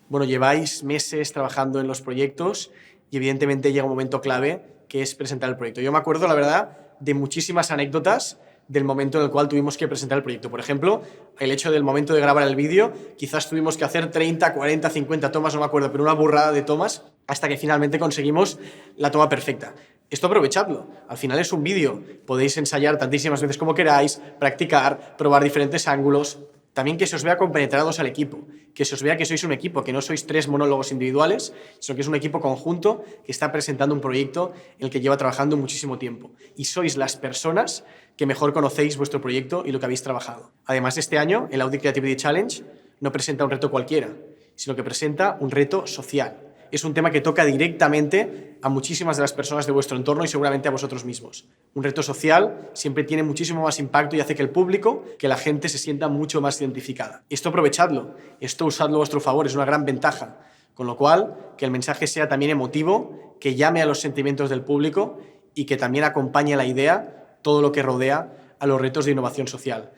Bueno, lleváis meses trabajando en los proyectos y evidentemente llega un momento clave que es presentar el proyecto. Yo me acuerdo, la verdad, de muchísimas anécdotas del momento en el cual tuvimos que presentar el proyecto. Por ejemplo, el hecho del momento de grabar el vídeo, quizás tuvimos que hacer 30, 40, 50 tomas, no me acuerdo, pero una burrada de tomas hasta que finalmente conseguimos la toma perfecta. Esto aprovechadlo. Al final es un vídeo. Podéis ensayar tantísimas veces como queráis, practicar, probar diferentes ángulos. También que se os vea compenetrados al equipo, que se os vea que sois un equipo, que no sois 3 monólogos individuales, sino que es un equipo conjunto que está presentando un proyecto en el que lleva trabajando muchísimo tiempo. Y sois las personas que mejor conocéis vuestro proyecto y lo que habéis trabajado. Además, este año el Audi Creativity Challenge no presenta un reto cualquiera, sino que presenta un reto social. Es un tema que toca directamente a muchísimas de las personas de vuestro entorno y seguramente a vosotros mismos. Un reto social siempre tiene muchísimo más impacto y hace que el público, que la gente se sienta mucho más identificada. Esto aprovechadlo, esto usadlo a vuestro favor, es una gran ventaja. Con lo cual, que el mensaje sea también emotivo, que llame a los sentimientos del público y que también acompañe la idea, todo lo que rodea a los retos de innovación social.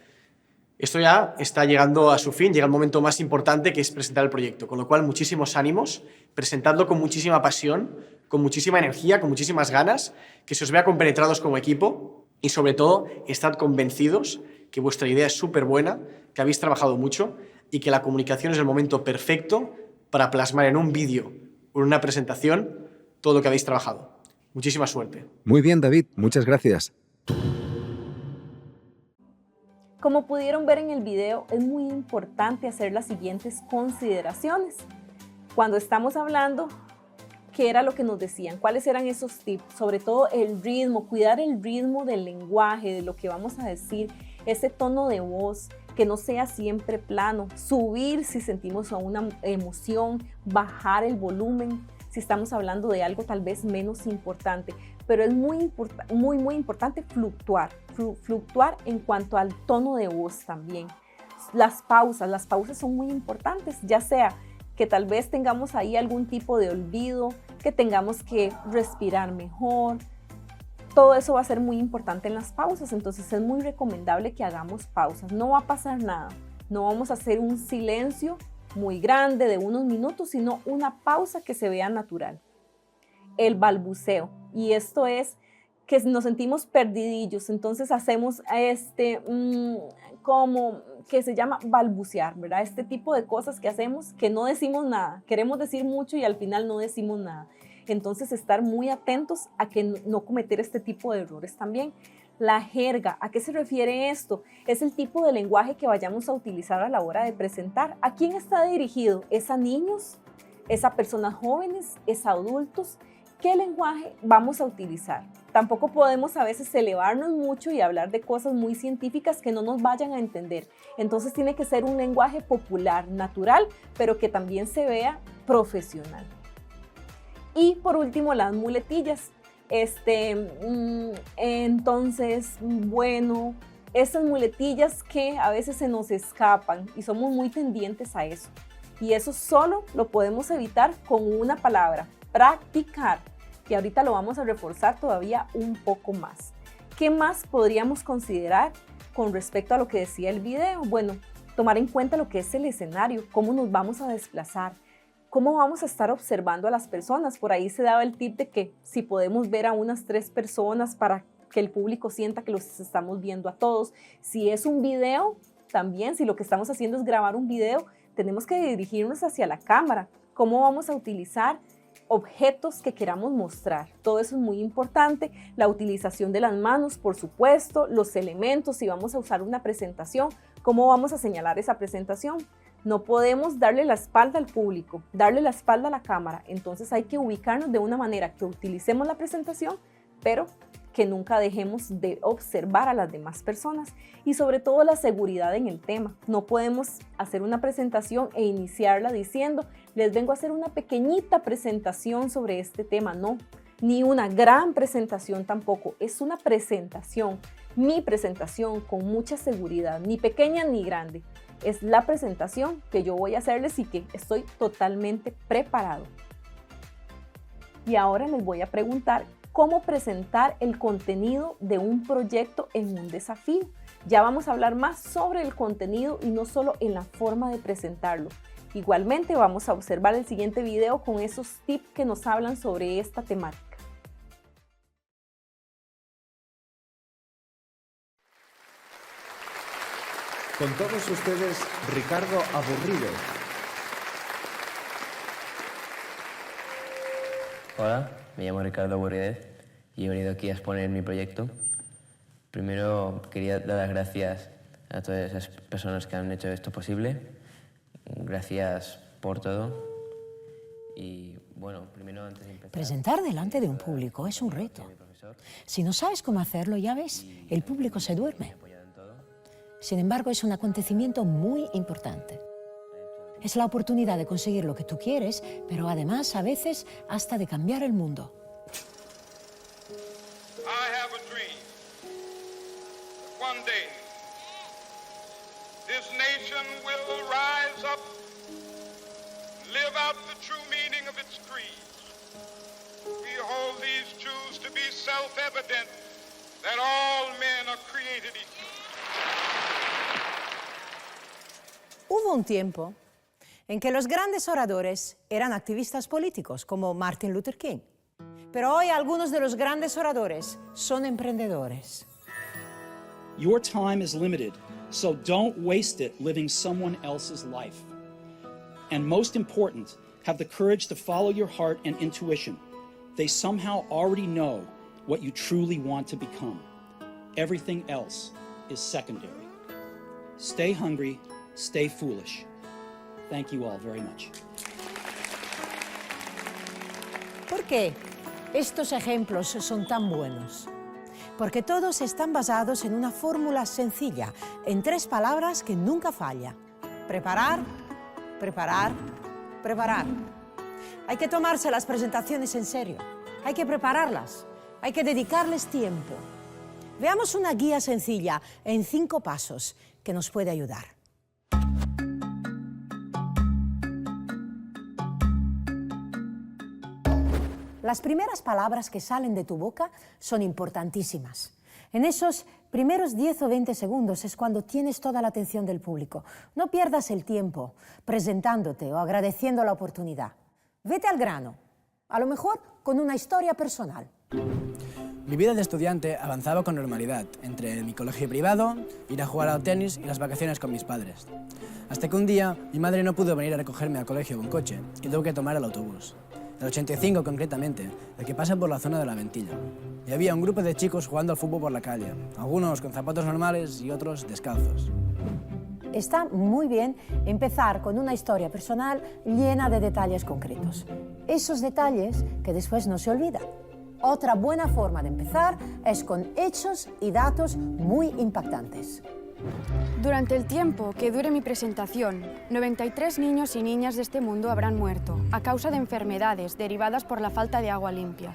Esto ya está llegando a su fin, llega el momento más importante que es presentar el proyecto, con lo cual muchísimos ánimos, presentadlo con muchísima pasión, con muchísima energía, con muchísimas ganas, que se os vea compenetrados como equipo y sobre todo estad convencidos que vuestra idea es súper buena, que habéis trabajado mucho y que la comunicación es el momento perfecto para plasmar en un vídeo o en una presentación todo lo que habéis trabajado. Muchísima suerte. Muy bien, David, muchas gracias. Como pudieron ver en el video, es muy importante hacer las siguientes consideraciones. Cuando estamos hablando ¿qué era lo que nos decían? ¿Cuáles eran esos tips? Sobre todo el ritmo, cuidar el ritmo del lenguaje, de lo que vamos a decir, ese tono de voz, que no sea siempre plano, subir si sentimos una emoción, bajar el volumen si estamos hablando de algo tal vez menos importante, pero es muy importante fluctuar en cuanto al tono de voz también. Las pausas son muy importantes, ya sea que tal vez tengamos ahí algún tipo de olvido, que tengamos que respirar mejor. Todo eso va a ser muy importante en las pausas, entonces es muy recomendable que hagamos pausas. No va a pasar nada, no vamos a hacer un silencio muy grande de unos minutos, sino una pausa que se vea natural. El balbuceo, y esto es que nos sentimos perdidillos, entonces hacemos como que se llama balbucear, ¿verdad? Este tipo de cosas que hacemos que no decimos nada, queremos decir mucho y al final no decimos nada. Entonces estar muy atentos a que no cometer este tipo de errores también. La jerga, ¿a qué se refiere esto? Es el tipo de lenguaje que vayamos a utilizar a la hora de presentar. ¿A quién está dirigido? ¿Es a niños? ¿Es a personas jóvenes? ¿Es a adultos? ¿Qué lenguaje vamos a utilizar? Tampoco podemos a veces elevarnos mucho y hablar de cosas muy científicas que no nos vayan a entender. Entonces tiene que ser un lenguaje popular, natural, pero que también se vea profesional. Y por último, las muletillas. Entonces, bueno, esas muletillas que a veces se nos escapan y somos muy tendientes a eso. Y eso solo lo podemos evitar con una palabra, practicar. Y ahorita lo vamos a reforzar todavía un poco más. ¿Qué más podríamos considerar con respecto a lo que decía el video? Bueno, tomar en cuenta lo que es el escenario, cómo nos vamos a desplazar, cómo vamos a estar observando a las personas. Por ahí se daba el tip de que si podemos ver a unas 3 personas para que el público sienta que los estamos viendo a todos. Si es un video, también, si lo que estamos haciendo es grabar un video, tenemos que dirigirnos hacia la cámara. ¿Cómo vamos a utilizar objetos que queramos mostrar? Todo eso es muy importante. La utilización de las manos, por supuesto, los elementos, si vamos a usar una presentación, ¿cómo vamos a señalar esa presentación? No podemos darle la espalda al público, darle la espalda a la cámara. Entonces hay que ubicarnos de una manera que utilicemos la presentación, pero que nunca dejemos de observar a las demás personas. Y sobre todo la seguridad en el tema. No podemos hacer una presentación e iniciarla diciendo, les vengo a hacer una pequeñita presentación sobre este tema. No, ni una gran presentación tampoco. Es una presentación, mi presentación con mucha seguridad, ni pequeña ni grande. Es la presentación que yo voy a hacerles y que estoy totalmente preparado. Y ahora les voy a preguntar cómo presentar el contenido de un proyecto en un desafío. Ya vamos a hablar más sobre el contenido y no solo en la forma de presentarlo. Igualmente vamos a observar el siguiente video con esos tips que nos hablan sobre esta temática. Con todos ustedes, Ricardo Aburrido. Hola, me llamo Ricardo Aburridez y he venido aquí a exponer mi proyecto. Primero quería dar las gracias a todas esas personas que han hecho esto posible. Gracias por todo. Y bueno, primero antes de empezar... Presentar delante de un público es un reto. Si no sabes cómo hacerlo, ya ves, el público se duerme. Sin embargo, es un acontecimiento muy importante. Es la oportunidad de conseguir lo que tú quieres, pero además, a veces, hasta de cambiar el mundo. I have a dream that one day this nation will rise up, live out the true meaning of its creed. We hold these truths to be self-evident that all men are created equal. Hubo un tiempo en que los grandes oradores eran activistas políticos, como Martin Luther King. Pero hoy algunos de los grandes oradores son emprendedores. Your time is limited, so don't waste it living someone else's life. And most important, have the courage to follow your heart and intuition. They somehow already know what you truly want to become. Everything else is secondary. Stay hungry, stay foolish. Thank you all very much. por qué estos ejemplos son tan buenos? Porque todos están basados en una fórmula sencilla, en 3 palabras que nunca falla. Preparar, preparar, preparar. Hay que tomarse las presentaciones en serio, hay que prepararlas, hay que dedicarles tiempo. Veamos una guía sencilla en 5 pasos que nos puede ayudar. Las primeras palabras que salen de tu boca son importantísimas. En esos primeros 10 o 20 segundos es cuando tienes toda la atención del público. No pierdas el tiempo presentándote o agradeciendo la oportunidad. Vete al grano, a lo mejor con una historia personal. Mi vida de estudiante avanzaba con normalidad, entre mi colegio privado, ir a jugar al tenis y las vacaciones con mis padres. Hasta que un día mi madre no pudo venir a recogerme al colegio con coche y tuve que tomar el autobús. El 85 concretamente, el que pasa por la zona de la Ventilla. Y había un grupo de chicos jugando al fútbol por la calle, algunos con zapatos normales y otros descalzos. Está muy bien empezar con una historia personal llena de detalles concretos. Esos detalles que después no se olvidan. Otra buena forma de empezar es con hechos y datos muy impactantes. Durante el tiempo que dure mi presentación, 93 niños y niñas de este mundo habrán muerto a causa de enfermedades derivadas por la falta de agua limpia.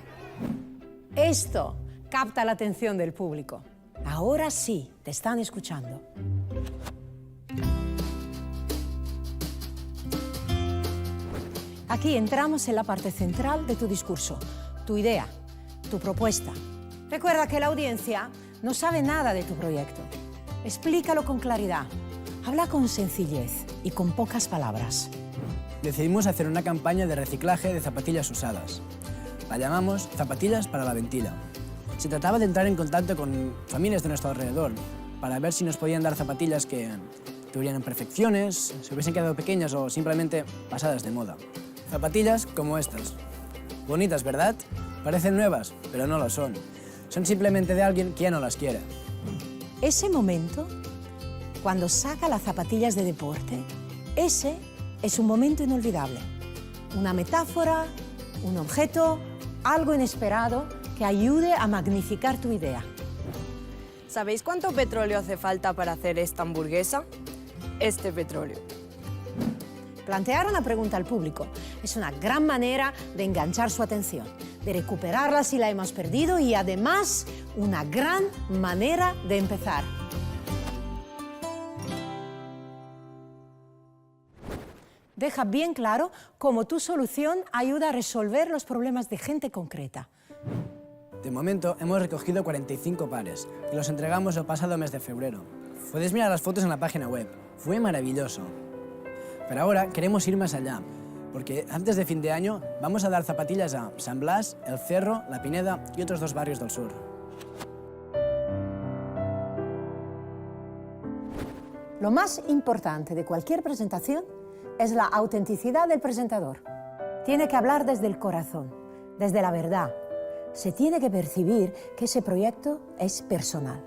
Esto capta la atención del público. Ahora sí, te están escuchando. Aquí entramos en la parte central de tu discurso, tu idea, tu propuesta. Recuerda que la audiencia no sabe nada de tu proyecto. Explícalo con claridad, habla con sencillez y con pocas palabras. Decidimos hacer una campaña de reciclaje de zapatillas usadas. La llamamos Zapatillas para la Ventilla. Se trataba de entrar en contacto con familias de nuestro alrededor para ver si nos podían dar zapatillas que tuvieran imperfecciones, se hubiesen quedado pequeñas o simplemente pasadas de moda. Zapatillas como estas. Bonitas, ¿verdad? Parecen nuevas, pero no lo son. Son simplemente de alguien que ya no las quiere. Ese momento, cuando saca las zapatillas de deporte, ese es un momento inolvidable. Una metáfora, un objeto, algo inesperado que ayude a magnificar tu idea. ¿Sabéis cuánto petróleo hace falta para hacer esta hamburguesa? Este petróleo. Plantear una pregunta al público es una gran manera de enganchar su atención, de recuperarla si la hemos perdido y además una gran manera de empezar. Deja bien claro cómo tu solución ayuda a resolver los problemas de gente concreta. De momento hemos recogido 45 pares y los entregamos el pasado mes de febrero. Podéis mirar las fotos en la página web. Fue maravilloso. Pero ahora queremos ir más allá, porque antes de fin de año vamos a dar zapatillas a San Blas, El Cerro, La Pineda y otros 2 barrios del sur. Lo más importante de cualquier presentación es la autenticidad del presentador. Tiene que hablar desde el corazón, desde la verdad. Se tiene que percibir que ese proyecto es personal.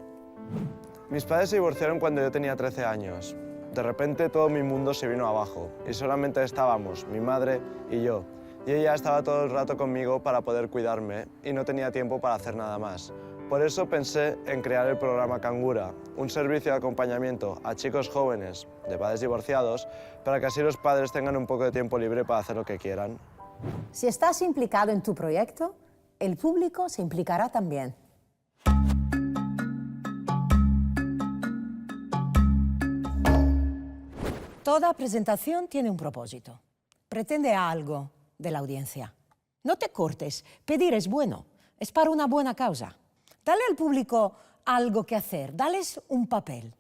Mis padres se divorciaron cuando yo tenía 13 años. De repente todo mi mundo se vino abajo y solamente estábamos mi madre y yo. Y ella estaba todo el rato conmigo para poder cuidarme y no tenía tiempo para hacer nada más. Por eso pensé en crear el programa Cangura, un servicio de acompañamiento a chicos jóvenes de padres divorciados para que así los padres tengan un poco de tiempo libre para hacer lo que quieran. Si estás implicado en tu proyecto, el público se implicará también. Toda presentación tiene un propósito. Pretende algo de la audiencia. No te cortes. Pedir es bueno. Es para una buena causa. Dale al público algo que hacer. Dales un papel.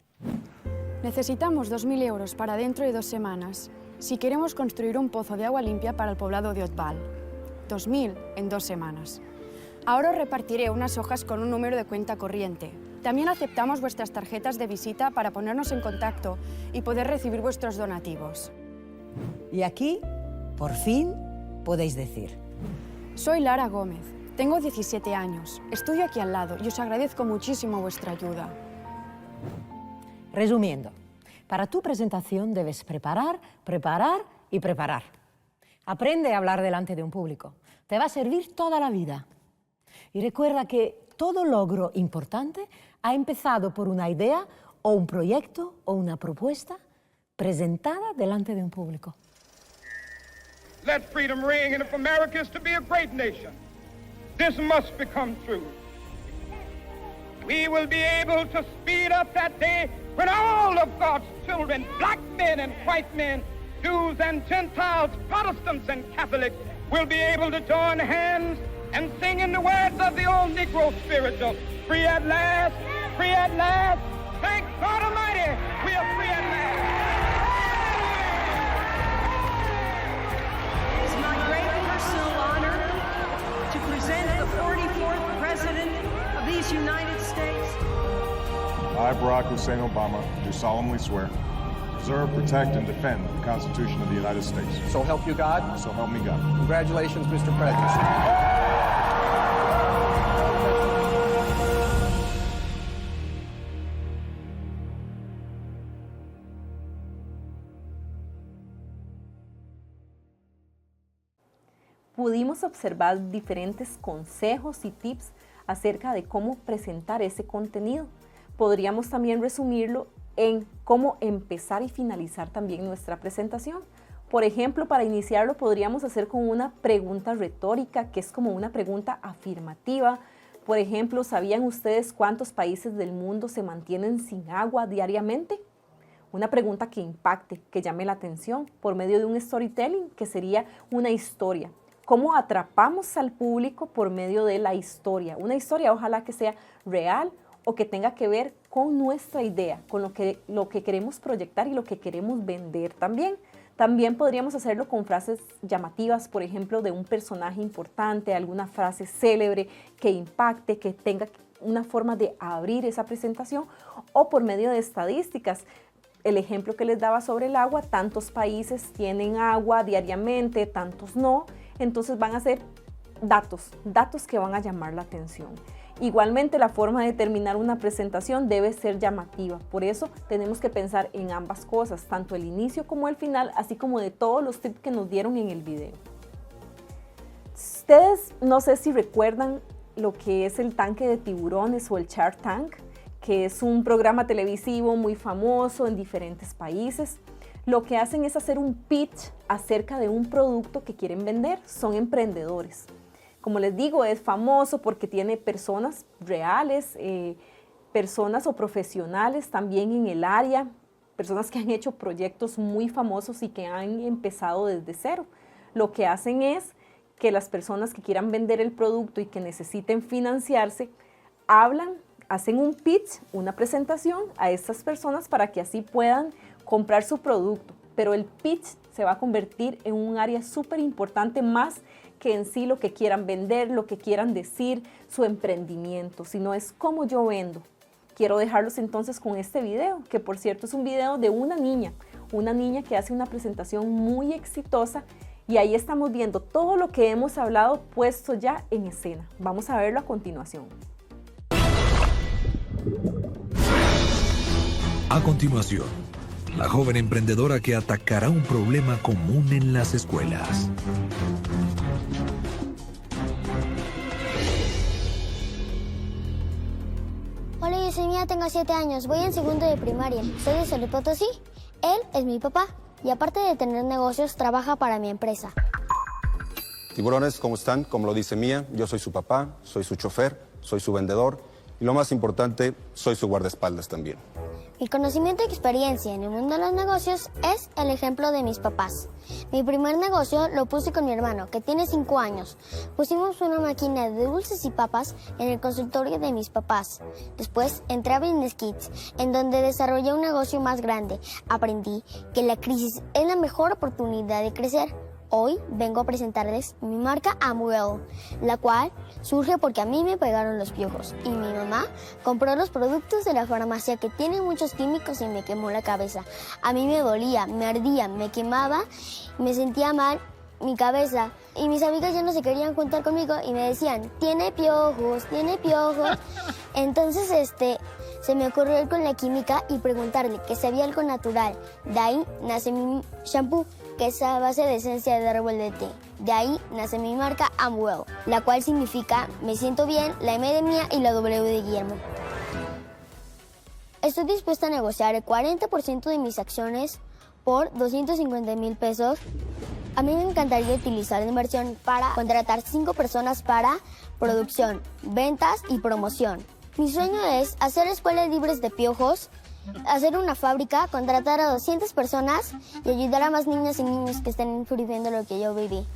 Necesitamos 2.000 euros para dentro de 2 semanas si queremos construir un pozo de agua limpia para el poblado de Otval. 2.000 en 2 semanas. Ahora os repartiré unas hojas con un número de cuenta corriente. También aceptamos vuestras tarjetas de visita para ponernos en contacto y poder recibir vuestros donativos. Y aquí, por fin, podéis decir. Soy Lara Gómez, tengo 17 años, estudio aquí al lado y os agradezco muchísimo vuestra ayuda. Resumiendo, para tu presentación debes preparar, preparar y preparar. Aprende a hablar delante de un público. te va a servir toda la vida. Y recuerda que todo logro importante ha empezado por una idea o un proyecto o una propuesta presentada delante de un público. Let freedom ring, and if America is to be a great nation, this must become true. We will be able to speed up that day when all of God's children, black men and white men, Jews and Gentiles, Protestants and Catholics, will be able to join hands and sing in the words of the old Negro spiritual, free at last, thank God Almighty, we are free at last. It's my great personal honor to present the 44th President of these United States. I, Barack Hussein Obama, do solemnly swear to preserve, protect, and defend the Constitution of the United States. So help you God? So help me God. Congratulations, Mr. President. Pudimos observar diferentes consejos y tips acerca de cómo presentar ese contenido. Podríamos también resumirlo en cómo empezar y finalizar también nuestra presentación. Por ejemplo, para iniciarlo podríamos hacer con una pregunta retórica, que es como una pregunta afirmativa. Por ejemplo, ¿sabían ustedes cuántos países del mundo se mantienen sin agua diariamente? Una pregunta que impacte, que llame la atención por medio de un storytelling, que sería una historia. ¿Cómo atrapamos al público por medio de la historia? Una historia ojalá que sea real o que tenga que ver con nuestra idea, con lo que queremos proyectar y lo que queremos vender también. También podríamos hacerlo con frases llamativas, por ejemplo, de un personaje importante, alguna frase célebre que impacte, que tenga una forma de abrir esa presentación, o por medio de estadísticas. El ejemplo que les daba sobre el agua, tantos países tienen agua diariamente, tantos no. Entonces van a ser datos que van a llamar la atención. Igualmente, la forma de terminar una presentación debe ser llamativa. Por eso tenemos que pensar en ambas cosas, tanto el inicio como el final, así como de todos los tips que nos dieron en el video. Ustedes no sé si recuerdan lo que es el tanque de tiburones o el Shark Tank, que es un programa televisivo muy famoso en diferentes países. Lo que hacen es hacer un pitch acerca de un producto que quieren vender. Son emprendedores. Como les digo, es famoso porque tiene personas reales, personas o profesionales también en el área, personas que han hecho proyectos muy famosos y que han empezado desde cero. Lo que hacen es que las personas que quieran vender el producto y que necesiten financiarse, hacen un pitch, una presentación a estas personas para que así puedan comprar su producto. Pero el pitch se va a convertir en un área súper importante, más que en sí lo que quieran vender, lo que quieran decir, su emprendimiento, sino es cómo yo vendo. Quiero dejarlos entonces con este video, que por cierto es un video de una niña que hace una presentación muy exitosa, y ahí estamos viendo todo lo que hemos hablado puesto ya en escena. Vamos a verlo a continuación. A continuación, la joven emprendedora que atacará un problema común en las escuelas. Hola, yo soy Mía, tengo 7 años, voy en segundo de primaria. Soy de San Luis Potosí. Él es mi papá y aparte de tener negocios, trabaja para mi empresa. Tiburones, ¿cómo están? Como lo dice Mía, yo soy su papá, soy su chofer, soy su vendedor y lo más importante, soy su guardaespaldas también. Mi conocimiento y experiencia en el mundo de los negocios es el ejemplo de mis papás. Mi primer negocio lo puse con mi hermano, que tiene 5 años. Pusimos una máquina de dulces y papas en el consultorio de mis papás. Después entré a Business Kids, en donde desarrollé un negocio más grande. Aprendí que la crisis es la mejor oportunidad de crecer. Hoy vengo a presentarles mi marca Amuel, la cual surge porque a mí me pegaron los piojos y mi mamá compró los productos de la farmacia que tienen muchos químicos y me quemó la cabeza. A mí me dolía, me ardía, me quemaba, me sentía mal mi cabeza y mis amigas ya no se querían juntar conmigo y me decían, tiene piojos, tiene piojos. Entonces se me ocurrió ir con la química y preguntarle que si había algo natural. De ahí nace mi shampoo, que es a base de esencia de árbol de té. De ahí nace mi marca I'm Well, la cual significa me siento bien, la M de Mía y la W de Guillermo. Estoy dispuesta a negociar el 40% de mis acciones por 250,000 pesos. A mí me encantaría utilizar la inversión para contratar 5 personas para producción, ventas y promoción. Mi sueño es hacer escuelas libres de piojos, hacer una fábrica, contratar a 200 personas y ayudar a más niñas y niños que estén viviendo lo que yo viví.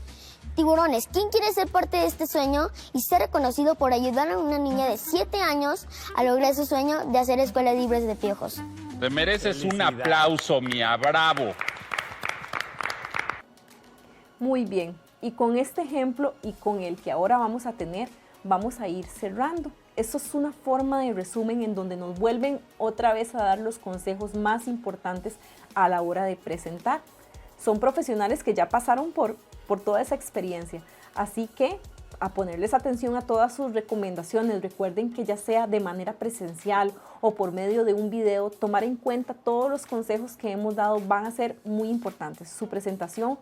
Tiburones, ¿quién quiere ser parte de este sueño y ser reconocido por ayudar a una niña de 7 años a lograr su sueño de hacer escuelas libres de piojos? Te mereces un aplauso, Mía, bravo. Muy bien, y con este ejemplo y con el que ahora vamos a tener, vamos a ir cerrando. Esto es una forma de resumen en donde nos vuelven otra vez a dar los consejos más importantes a la hora de presentar. Son profesionales que ya pasaron por toda esa experiencia, así que a ponerles atención a todas sus recomendaciones. Recuerden que ya sea de manera presencial o por medio de un video, tomar en cuenta todos los consejos que hemos dado van a ser muy importantes. Su presentación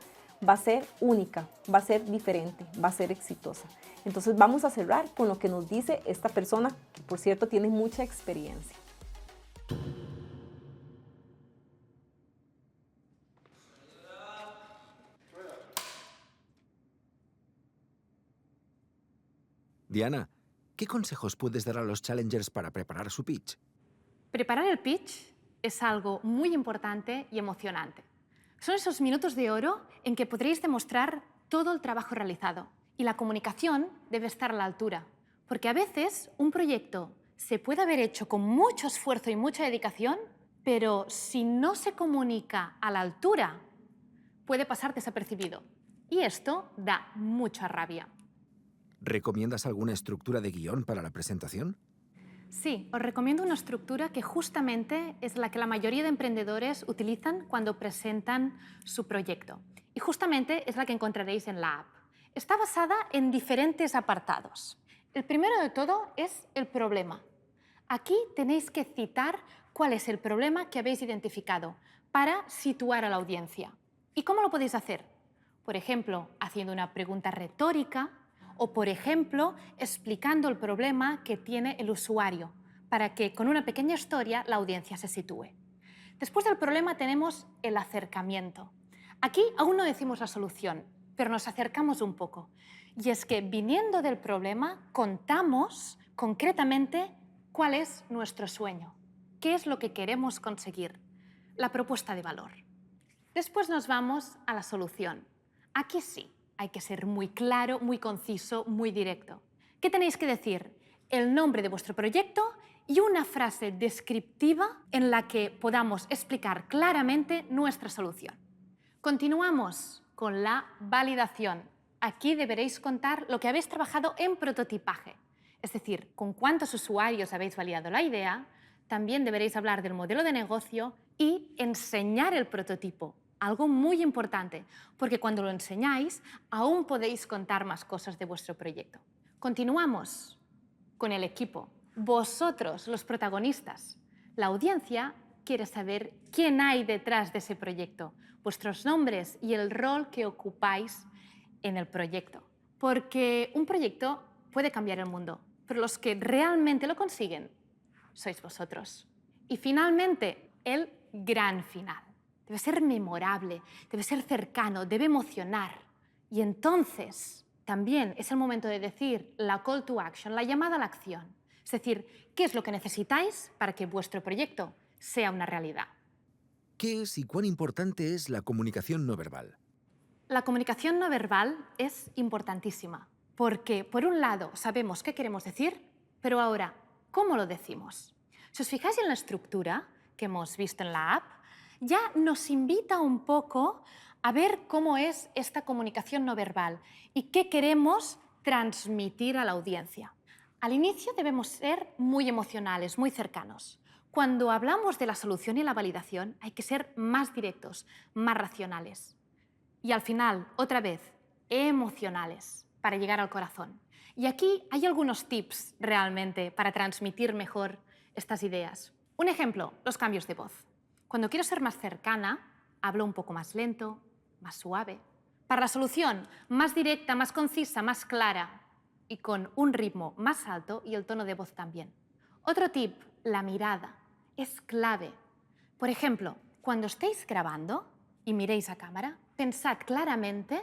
va a ser única, va a ser diferente, va a ser exitosa. Entonces vamos a cerrar con lo que nos dice esta persona, que por cierto tiene mucha experiencia. Diana, ¿qué consejos puedes dar a los challengers para preparar su pitch? Preparar el pitch es algo muy importante y emocionante. Son esos minutos de oro en que podréis demostrar todo el trabajo realizado. Y la comunicación debe estar a la altura, porque a veces un proyecto se puede haber hecho con mucho esfuerzo y mucha dedicación, pero si no se comunica a la altura, puede pasar desapercibido. Y esto da mucha rabia. ¿Recomiendas alguna estructura de guión para la presentación? Sí, os recomiendo una estructura que justamente es la que la mayoría de emprendedores utilizan cuando presentan su proyecto. Y justamente es la que encontraréis en la app. Está basada en diferentes apartados. El primero de todo es el problema. Aquí tenéis que citar cuál es el problema que habéis identificado para situar a la audiencia. ¿Y cómo lo podéis hacer? Por ejemplo, haciendo una pregunta retórica o, por ejemplo, explicando el problema que tiene el usuario para que con una pequeña historia la audiencia se sitúe. Después del problema tenemos el acercamiento. Aquí aún no decimos la solución, pero nos acercamos un poco. Y es que viniendo del problema contamos concretamente cuál es nuestro sueño, qué es lo que queremos conseguir, la propuesta de valor. Después nos vamos a la solución. Aquí sí, hay que ser muy claro, muy conciso, muy directo. ¿Qué tenéis que decir? El nombre de vuestro proyecto y una frase descriptiva en la que podamos explicar claramente nuestra solución. Continuamos con la validación. Aquí deberéis contar lo que habéis trabajado en prototipaje, es decir, con cuántos usuarios habéis validado la idea. También deberéis hablar del modelo de negocio y enseñar el prototipo, algo muy importante, porque cuando lo enseñáis aún podéis contar más cosas de vuestro proyecto. Continuamos con el equipo. Vosotros, los protagonistas. La audiencia quiere saber quién hay detrás de ese proyecto, vuestros nombres y el rol que ocupáis en el proyecto. Porque un proyecto puede cambiar el mundo, pero los que realmente lo consiguen sois vosotros. Y finalmente, el gran final. Debe ser memorable, debe ser cercano, debe emocionar. Y entonces también es el momento de decir la call to action, la llamada a la acción. Es decir, ¿qué es lo que necesitáis para que vuestro proyecto sea una realidad? ¿Qué es y cuán importante es la comunicación no verbal? La comunicación no verbal es importantísima, porque por un lado sabemos qué queremos decir, pero ahora, ¿cómo lo decimos? Si os fijáis en la estructura que hemos visto en la app, ya nos invita un poco a ver cómo es esta comunicación no verbal y qué queremos transmitir a la audiencia. Al inicio debemos ser muy emocionales, muy cercanos. Cuando hablamos de la solución y la validación hay que ser más directos, más racionales. Y al final, otra vez, emocionales para llegar al corazón. Y aquí hay algunos tips realmente para transmitir mejor estas ideas. Un ejemplo, los cambios de voz. Cuando quiero ser más cercana, hablo un poco más lento, más suave, Para la solución más directa, más concisa, más clara y con un ritmo más alto y el tono de voz también. Otro tip, la mirada, es clave. Por ejemplo, cuando estéis grabando y miréis a cámara, pensad claramente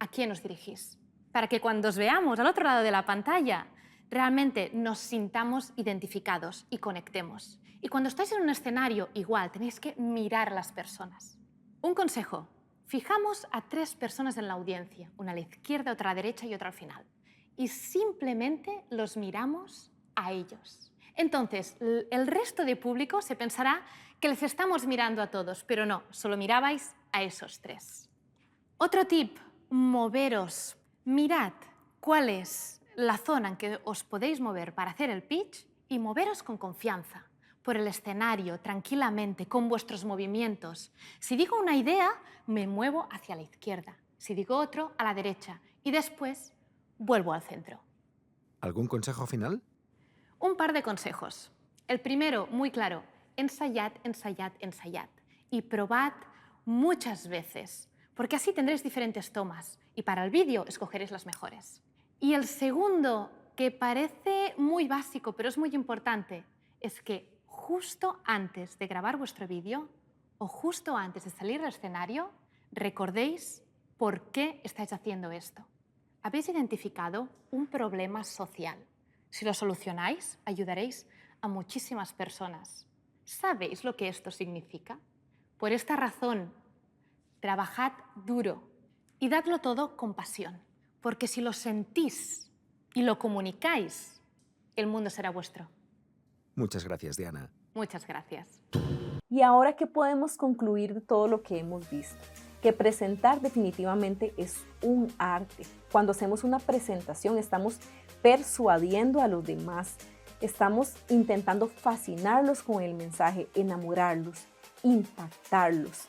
a quién os dirigís, para que cuando os veamos al otro lado de la pantalla realmente nos sintamos identificados y conectemos. Y cuando estáis en un escenario, igual, tenéis que mirar a las personas. Un consejo, fijamos a 3 personas en la audiencia, una a la izquierda, otra a la derecha y otra al final. Y simplemente los miramos a ellos. Entonces, el resto de público se pensará que les estamos mirando a todos, pero no, solo mirabais a esos 3. Otro tip, moveros. Mirad cuál es la zona en que os podéis mover para hacer el pitch y moveros con confianza, por el escenario, tranquilamente, con vuestros movimientos. Si digo una idea, me muevo hacia la izquierda. Si digo otro, a la derecha. Y después vuelvo al centro. ¿Algún consejo final? Un par de consejos. El primero, muy claro, ensayad, ensayad, ensayad. Y probad muchas veces, porque así tendréis diferentes tomas. Y para el vídeo escogeréis las mejores. Y el segundo, que parece muy básico, pero es muy importante, es que justo antes de grabar vuestro vídeo o justo antes de salir al escenario, recordéis por qué estáis haciendo esto. Habéis identificado un problema social. Si lo solucionáis, ayudaréis a muchísimas personas. ¿Sabéis lo que esto significa? Por esta razón, trabajad duro y dadlo todo con pasión, porque si lo sentís y lo comunicáis, el mundo será vuestro. Muchas gracias, Diana. Muchas gracias. Y ahora, ¿qué podemos concluir de todo lo que hemos visto? Que presentar definitivamente es un arte. Cuando hacemos una presentación estamos persuadiendo a los demás, estamos intentando fascinarlos con el mensaje, enamorarlos, impactarlos.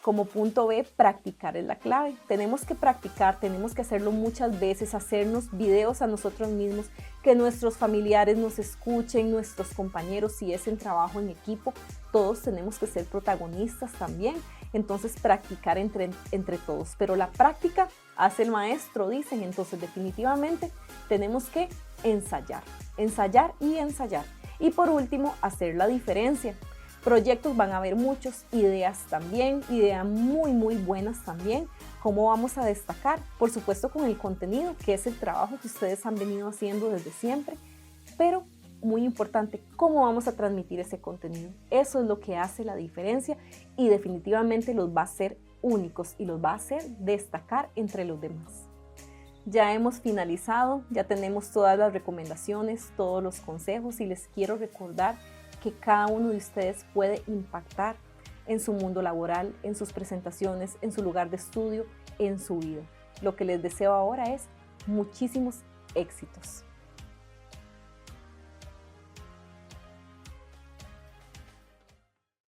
Como punto B, practicar es la clave. Tenemos que practicar, tenemos que hacerlo muchas veces, hacernos videos a nosotros mismos, que nuestros familiares nos escuchen, nuestros compañeros, si es en trabajo en equipo, todos tenemos que ser protagonistas también. Entonces, practicar entre todos. Pero la práctica hace el maestro, dicen. Entonces, definitivamente tenemos que ensayar, ensayar y ensayar. Y por último, hacer la diferencia. Proyectos van a haber muchos, ideas también, ideas muy buenas también. ¿Cómo vamos a destacar? Por supuesto con el contenido, que es el trabajo que ustedes han venido haciendo desde siempre, pero muy importante, ¿cómo vamos a transmitir ese contenido? Eso es lo que hace la diferencia y definitivamente los va a hacer únicos y los va a hacer destacar entre los demás. Ya hemos finalizado, ya tenemos todas las recomendaciones, todos los consejos y les quiero recordar que cada uno de ustedes puede impactar en su mundo laboral, en sus presentaciones, en su lugar de estudio, en su vida. Lo que les deseo ahora es muchísimos éxitos.